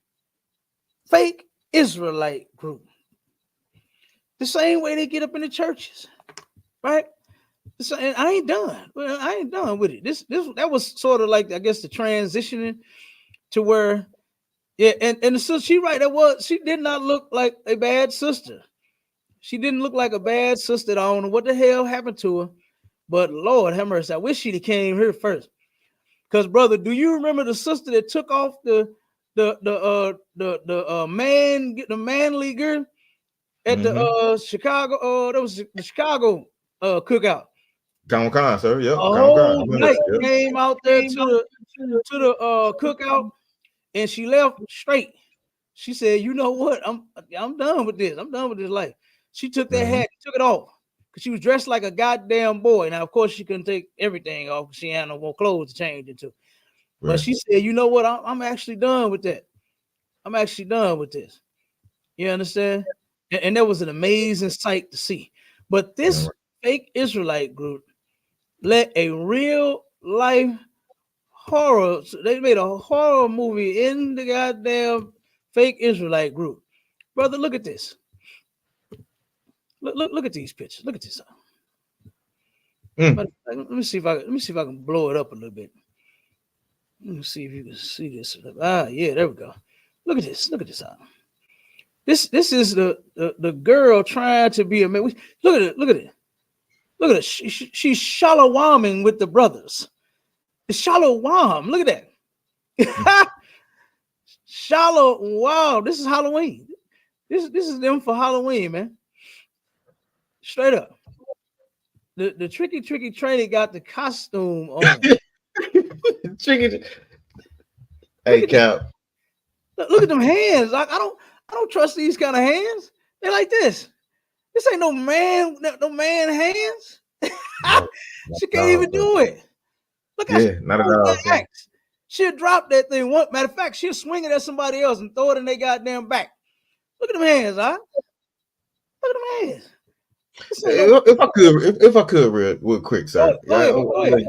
fake Israelite group. The same way they get up in the churches, right? And I ain't done. Well, I ain't done with it. That was sort of like, I guess, the transitioning to where, and so she right. She did not look like a bad sister. She didn't look like a bad sister. I don't know what the hell happened to her, but Lord have mercy. I wish she'd have came here first. Because brother, do you remember the sister that took off the manly girl at the Chicago? That was the Chicago cookout. Con, sir. Yep. A whole night Yep. came out there to the cookout, and she left straight. She said, "You know what? I'm done with this. I'm done with this life." She took that hat, took it off, because she was dressed like a goddamn boy. Now, of course, she couldn't take everything off because she had no more clothes to change into. But she said, "You know what? I'm actually done with that. I'm actually done with this." You understand? And that was an amazing sight to see. But this fake Israelite group let a real life horror. So they made a horror movie in the goddamn fake Israelite group. Brother, look at this. Look at these pictures. Look at this. Let me see if I can blow it up a little bit. Let me see if you can see this. Yeah, there we go. Look at this. Look at this. This is the girl trying to be a man. Look at it. Look at it. Look at it. She's shalawaming with the brothers. It's shalawam. Look at that. Shalawam. This is Halloween. This is them for Halloween, man. Straight up. The tricky trainee got the costume on. Tricky. Hey, Cap. Look at them hands. I don't trust these kind of hands. They're like this. This ain't no man hands. She can't even do it. Look how not at all. She'll drop that thing. Matter of fact, she'll swing it at somebody else and throw it in their goddamn back. Look at them hands, huh? Look at them hands. If I could, real quick, sir. Go ahead.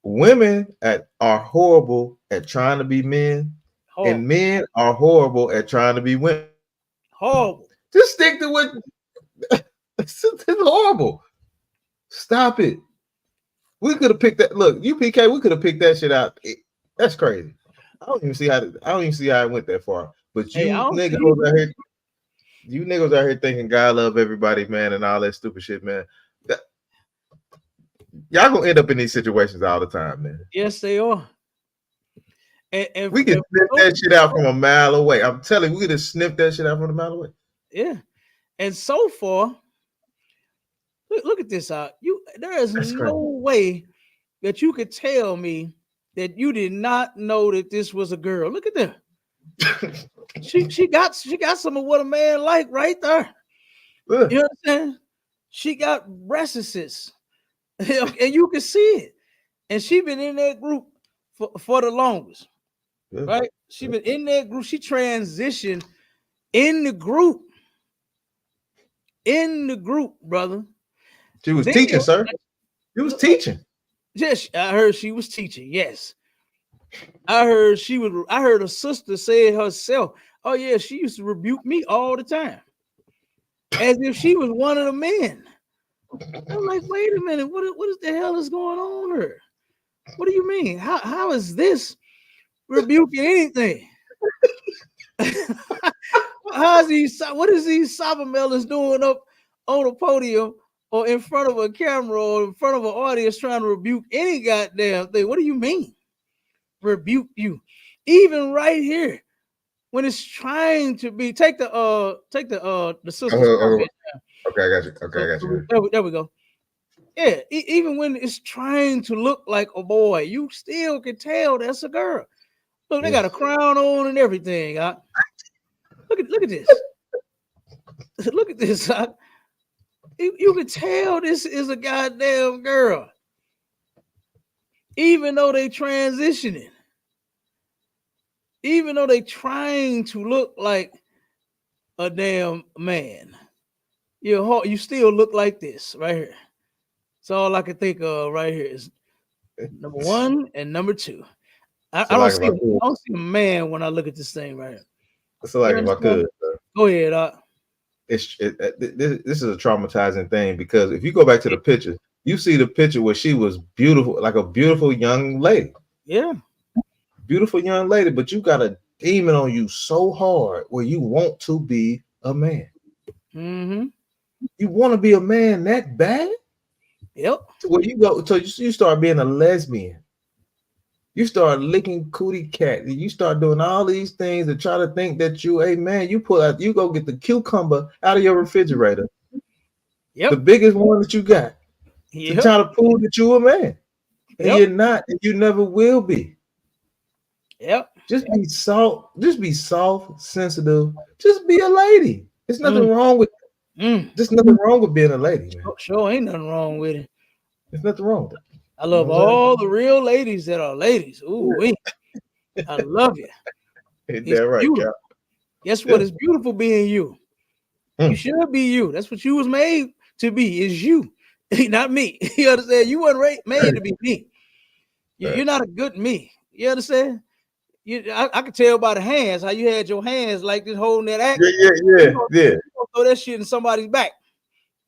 Women are horrible at trying to be men, and men are horrible at trying to be women. Horrible. Just stick to what. It's horrible. Stop it. We could have picked that. Look, UPK. We could have picked that shit out. That's crazy. I don't even see how it went that far. But you niggas out here. You niggas out here thinking God love everybody, man, and all that stupid shit, man. Y'all gonna end up in these situations all the time, man. Yes, they are. And we can sniff that shit out from a mile away. I'm telling you, we can just sniff that shit out from a mile away. Yeah. And so far, look at this out. There is no way that you could tell me that you did not know that this was a girl. Look at that. she got some of what a man like right there. You understand? She got breasts, and you can see it. And she been in that group for the longest, right? She been in that group. She transitioned in the group. In the group, brother. She was teaching, sir. She was teaching. Yes, I heard she was teaching. Yes. I heard a sister say it herself. Oh, yeah, she used to rebuke me all the time. As if she was one of the men. I'm like, wait a minute, what is the hell is going on here? What do you mean? How is this rebuking anything? What is these sober melons doing up on a podium or in front of a camera or in front of an audience trying to rebuke any goddamn thing? What do you mean? Rebuke you. Even right here, when it's trying to be take the sister. Okay, I got you. Okay, I got you. There we go. Yeah, even when it's trying to look like a boy, you still can tell that's a girl. Look, they got a crown on and everything. Look at this. Look at this. You can tell this is a goddamn girl. Even though they transitioning. Even though they trying to look like a damn man. You still look like this right here. That's all I can think of right here is number one and number two. I don't see a man when I look at this thing right here. So like if I could. Go ahead. This is a traumatizing thing because if you go back to the picture, you see the picture where she was beautiful, like a beautiful young lady. Yeah. Beautiful young lady, but you got a demon on you so hard where you want to be a man. Mm-hmm. You want to be a man that bad? Yep. Where you go, so you start being a lesbian. You start licking cootie cat. You start doing all these things and try to think that you a man. You go get the cucumber out of your refrigerator. Yep. The biggest one that you got. Yep. To try to prove that you a man. And Yep. you're not, and you never will be. Yep. Just be soft, sensitive. Just be a lady. There's nothing wrong with There's nothing wrong with being a lady, man. Sure ain't nothing wrong with it. There's nothing wrong with it. I love all the real ladies that are ladies. Ooh, wee. I love it. Ain't It's that right, beautiful. Cap? Guess what? It's beautiful being you. You should be you. That's what you was made to be, is you, not me. You understand? You weren't made to be me. You're not a good me. You understand? I could tell by the hands how you had your hands like this holding that axe. Yeah. You gonna throw that shit in somebody's back.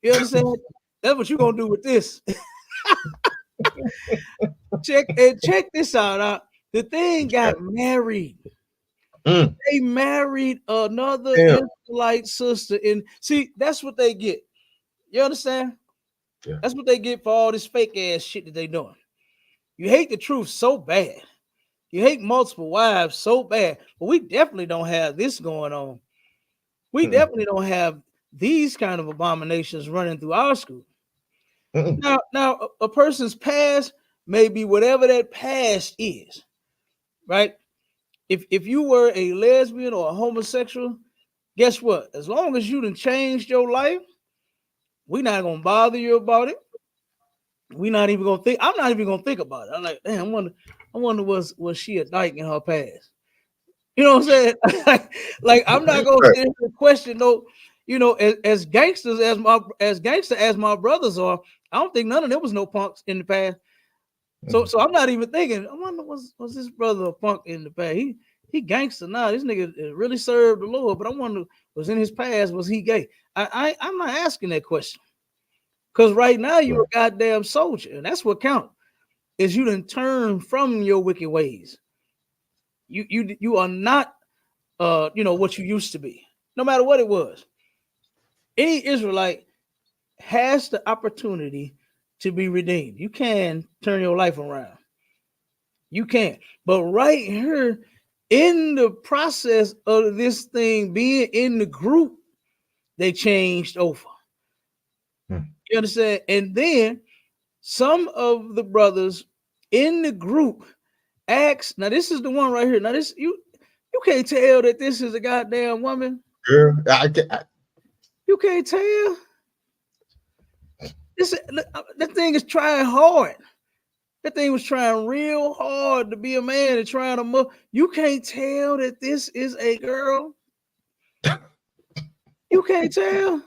You understand? That's what you're gonna do with this. check this out. The thing got married. They married another Israelite sister, and see, that's what they get. You understand? Yeah. That's what they get for all this fake ass shit that they doing. You hate the truth so bad. You hate multiple wives so bad, but we definitely don't have this going on. We definitely don't have these kind of abominations running through our school. Now, a person's past may be whatever that past is, right? If you were a lesbian or a homosexual, guess what? As long as you done changed your life, we're not gonna bother you about it. We're not even gonna think. I'm not even gonna think about it. I'm like, damn, I wonder was she a dyke in her past? You know what I'm saying? like I'm not gonna sit here and question no. You know, as gangsters as my brothers are, I don't think none of them was no punks in the past. So I'm not even thinking. I wonder was this brother a punk in the past? He gangster now. This nigga really served the Lord, but I wonder was in his past was he gay? I'm not asking that question because right now you're a goddamn soldier, and that's what counts. Is you done turn from your wicked ways. You are not what you used to be, no matter what it was. Any Israelite has the opportunity to be redeemed. You can turn your life around. You can. But right here, in the process of this thing being in the group, they changed over. You understand? And then some of the brothers in the group asked, now this is the one right here. Now this you can't tell that this is a goddamn woman. Girl, you can't tell. That thing is trying hard. That thing was trying real hard to be a man and trying to move. You can't tell that this is a girl. You can't tell.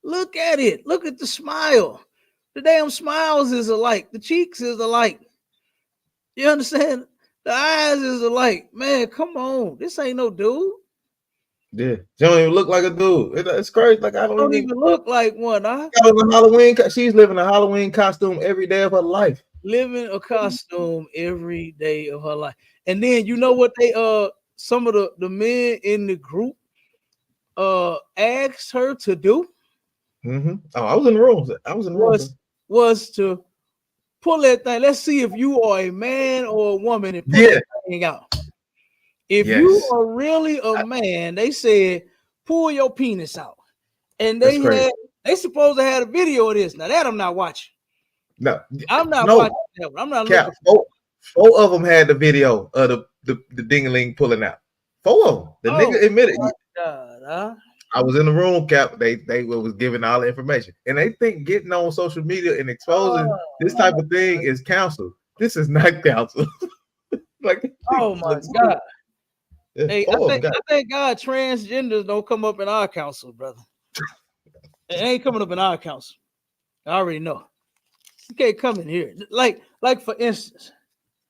Look at it. Look at the smile. The damn smiles is alike. The cheeks is alike. You understand? The eyes is alike. Man, come on. This ain't no dude. Yeah, she don't even look like a dude. It's crazy. Like I don't even look like one. Halloween. She's living a Halloween costume every day of her life. Living a costume every day of her life. And then you know what they some of the men in the group asked her to do? Oh, I was in the room. Was to pull that thing. Let's see if you are a man or a woman and pull that thing out. If you are really a man, they said pull your penis out. And they supposed to have a video of this. Now that I'm not watching. No, I'm not watching that one. I'm not looking. Four of them had the video of the ding-a-ling pulling out. 4 of them. The nigga admitted. I was in the room, Cap. They was giving all the information, and they think getting on social media and exposing this type of thing is counsel. This is not counsel. Like, oh my God. Hey, I think God transgenders don't come up in our council, brother. It ain't coming up in our council. I already know. You can't come in here. Like for instance,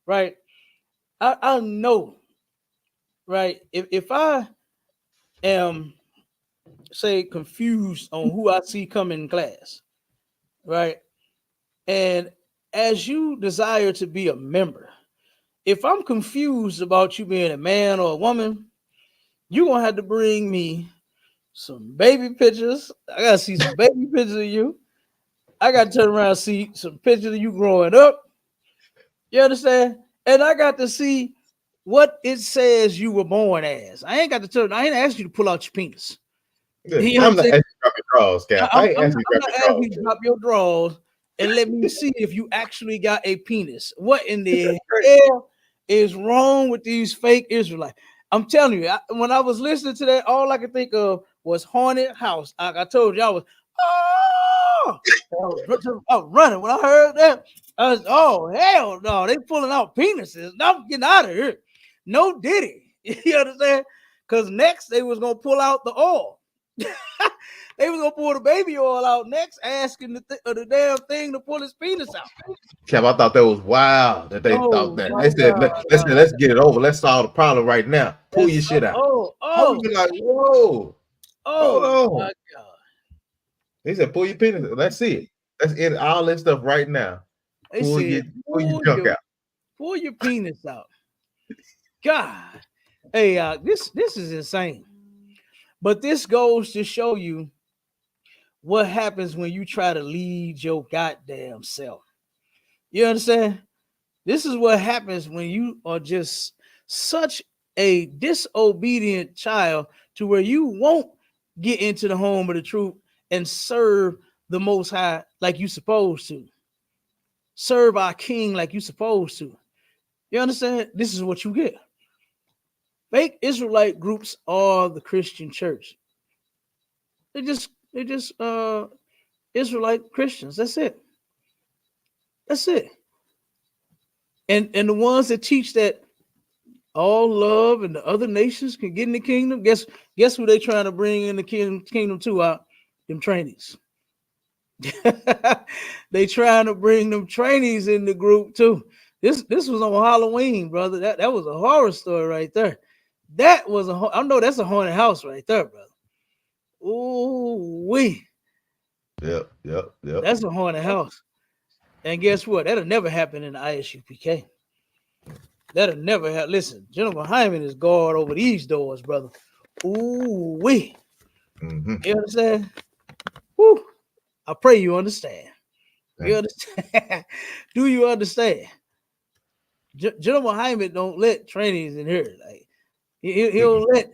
right? I know, right? If I am, say, confused on who I see come in class, right? And as you desire to be a member, if I'm confused about you being a man or a woman, you're going to have to bring me some baby pictures. I got to see some baby pictures of you. I got to turn around and see some pictures of you growing up. You understand? And I got to see what it says you were born as. I ain't asked you to pull out your penis. I'm not asking you to drop your drawers, Cap. I'm not asking you to drop your drawers and let me see if you actually got a penis. What in the hell is wrong with these fake Israelites? I'm telling you, when I was listening to that, all I could think of was haunted house. Like I told you, I was running when I heard that. I was, oh hell no, they pulling out penises. No, I'm getting out of here. No diddy. You understand? Because next they was gonna pull out the oil. They was gonna pull the baby oil out next, asking the damn thing to pull his penis out. Kev, I thought that was wild that they thought that. They said, let's get it over. Let's solve the problem right now. Pull your shit out. I would be like, whoa. Hold on. My God. They said, pull your penis. Let's see it. Let's end all this stuff right now. Pull your junk out. Pull your penis out. God. Hey, this is insane. But this goes to show you what happens when you try to lead your goddamn self. You understand? This is what happens when you are just such a disobedient child to where you won't get into the home of the truth and serve the Most High like you supposed to. Serve our King like you supposed to. You understand? This is what you get. Fake Israelite groups are the Christian church. They just Israelite Christians. That's it. That's it. And the ones that teach that all love and the other nations can get in the kingdom, guess who they trying to bring in the kingdom to? Them trainees. They trying to bring them trainees in the group too. This was on Halloween, brother. That was a horror story right there. That was I know that's a haunted house right there, brother. Ooh wee. Yep. That's a haunted house. And guess what? That'll never happen in the ISUPK. That'll never happen. Listen, General Hyman is guard over these doors, brother. Ooh wee. Mm-hmm. You understand? Woo. I pray you understand. You understand? Do you understand? General Hyman don't let trainees in here. Like he'll let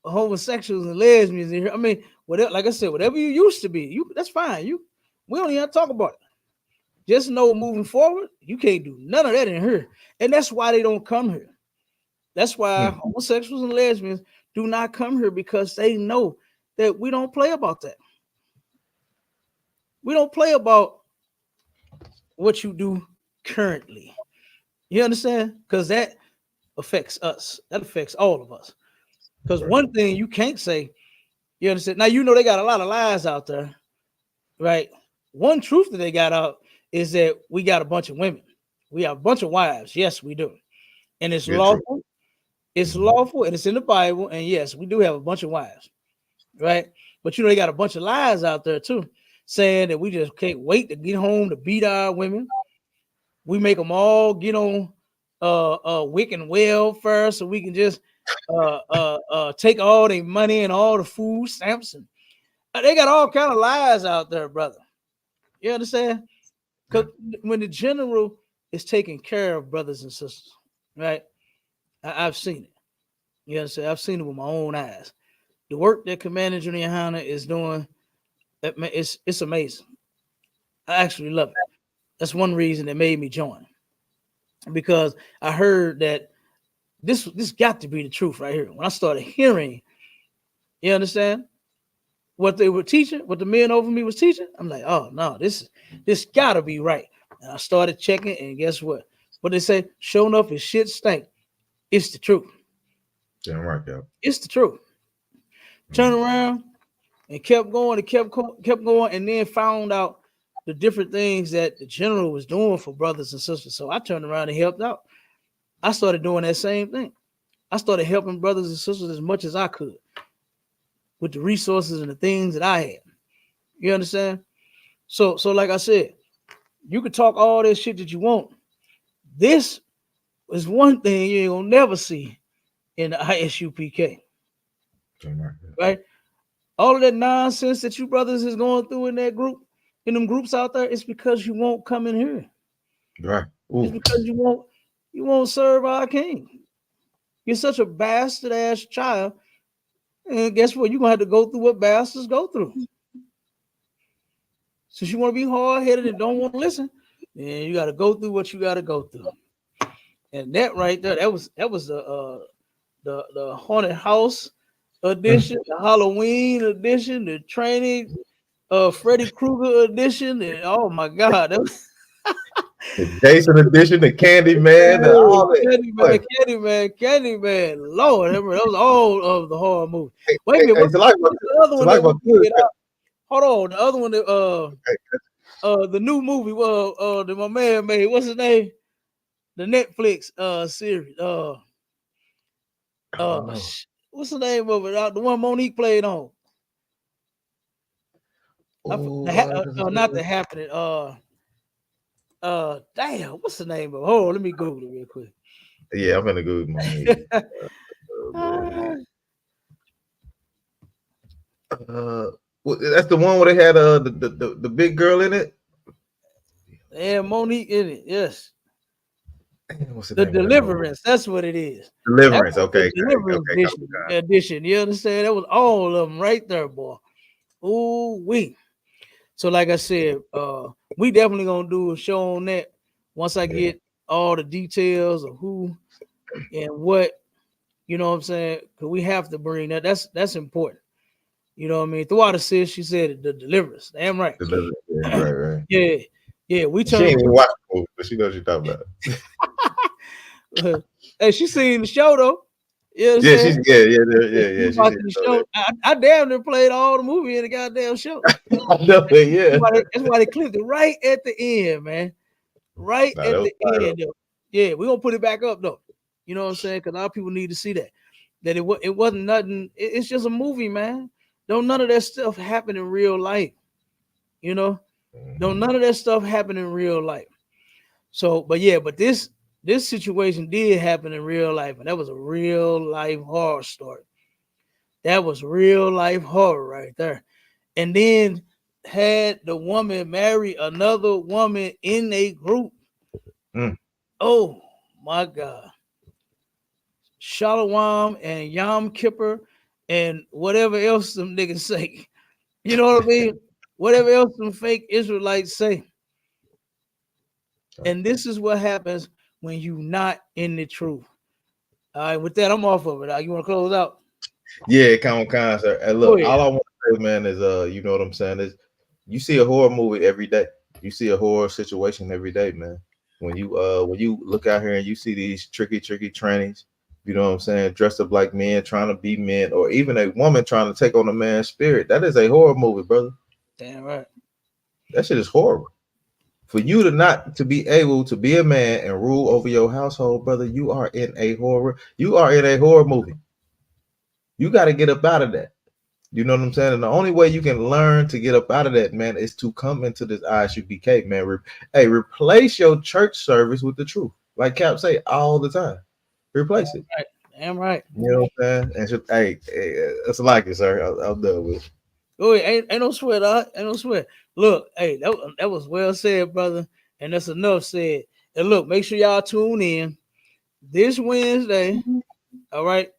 homosexuals and lesbians in here. I mean, whatever. Like I said, whatever you used to be, that's fine. We don't even have to talk about it. Just know moving forward, you can't do none of that in here, and that's why they don't come here. That's why homosexuals and lesbians do not come here, because they know that we don't play about that. We don't play about what you do currently. You understand? Because that affects us. That affects all of us. Because one thing you can't say, you understand? Now, you know they got a lot of lies out there, right? One truth that they got out is that we got a bunch of women. We have a bunch of wives. Yes, we do. And it's lawful. True. It's lawful, and it's in the Bible. And yes, we do have a bunch of wives, right? But you know they got a bunch of lies out there too, saying that we just can't wait to get home to beat our women. We make them all get on Wiccan welfare so we can just take all their money and all the food stamps, and they got all kind of lies out there, brother. You understand? Because when the general is taking care of brothers and sisters, right? I've seen it. You understand? I've seen it with my own eyes. The work that Commander Junior YAHANNA is doing, it's amazing. I actually love it. That's one reason that made me join, because I heard that this got to be the truth right here. When I started hearing, you understand, what they were teaching, what the men over me was teaching, I'm like, oh no, this gotta be right. And I started checking, and guess what? What they say, sure enough, if shit stink, it's the truth. Damn right, yeah. It's the truth. Turned around and kept going and kept going, and then found out the different things that the general was doing for brothers and sisters. So I turned around and helped out. I started doing that same thing. I started helping brothers and sisters as much as I could with the resources and the things that I had. You understand? So like I said, you can talk all this shit that you want. This is one thing you ain't gonna never see in the ISUPK. Right? All of that nonsense that you brothers is going through in that group, in them groups out there, it's because you won't come in here. Right. Ooh. It's because you won't serve our King. You're such a bastard ass child. And guess what? You're gonna have to go through what bastards go through. Since you want to be hard-headed and don't want to listen, then you got to go through what you got to go through. And that right there, that was the haunted house edition, the Halloween edition, the training, Freddy Krueger edition, and oh my God, that was the Jason edition, the Candyman, all that. Candyman, Lord, that was all of the horror movie. Wait a minute, what's the other one? Hold on, the other one, the new movie, that my man made. What's his name? The Netflix series. What's the name of it? The one Monique played on. Not The Happening. Damn, what's the name of it? Hold on, let me Google it real quick. Yeah, I'm gonna Google Monique. That's the one where they had the big girl in it. Yeah, Monique in it. Yes. What's the Deliverance. That's what it is. Deliverance. Okay. Deliverance edition. You understand? That was all of them right there, boy. Ooh, we. So, like I said, we definitely gonna do a show on that once I get all the details of who and what. You know what I'm saying? Because we have to bring that. That's important. You know what I mean? Throughout the sis, she said the Deliverance. Damn right. Deliverance. Yeah, right. Yeah. We She turned. ain't even watch the movie, but she knows what you're talking about. Hey, she seen the show though. You know yeah. She's watching the show. I damn near played all the movie in the goddamn show. I know it, yeah. That's why they clipped it right at the end, man. Right at the end. Though. Yeah, we're gonna put it back up though. You know what I'm saying? Because a lot of people need to see that. That it wasn't nothing. It's just a movie, man. Don't none of that stuff happen in real life. You know, don't none of that stuff happen in real life. So, but this situation did happen in real life, and that was a real life horror story. That was real life horror right there. And then had the woman marry another woman in a group. Oh my God. Shalom and Yom Kippur and whatever else some niggas say. You know what I mean? Whatever else some fake Israelites say. And this is what happens when you not in the truth. All right, with that, I'm off of it. You want to close out? Yeah, come on, sir. And look, all I want to say, man, is you know what I'm saying, is you see a horror movie every day. You see a horror situation every day, man. When you look out here and you see these tricky trannies, you know what I'm saying, dressed up like men, trying to be men, or even a woman trying to take on a man's spirit. That is a horror movie, brother. Damn right. That shit is horrible. For you to be able to be a man and rule over your household, brother, you are in a horror movie. You got to get up out of that. You know what I'm saying? And the only way you can learn to get up out of that, man, is to come into this ISUPK, man. Replace your church service with the truth. Like Cap say all the time. Replace it. Right. Damn right. You know what I'm saying? And it's like it, sir. I'm done with it. Oh, ain't no sweat, ain't no sweat. Look, hey, that was well said, brother. And that's enough said. And look, make sure y'all tune in this Wednesday, all right,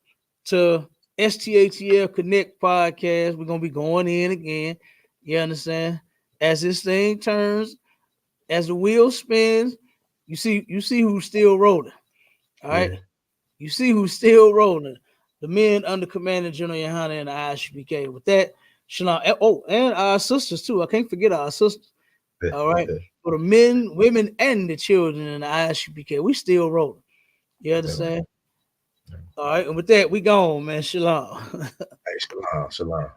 to STATL Connect podcast. We're gonna be going in again. You understand? As this thing turns, as the wheel spins, you see who's still rolling. All right. Yeah. You see who's still rolling. The men under Commander General YAHANNA and the ISUPK. With that, shalom. Oh, and our sisters too. I can't forget our sisters. All right. For the men, women, and the children in the ISUPK, we still rolling. You understand? All right. And with that, we gone, man. Shalom. Hey, shalom.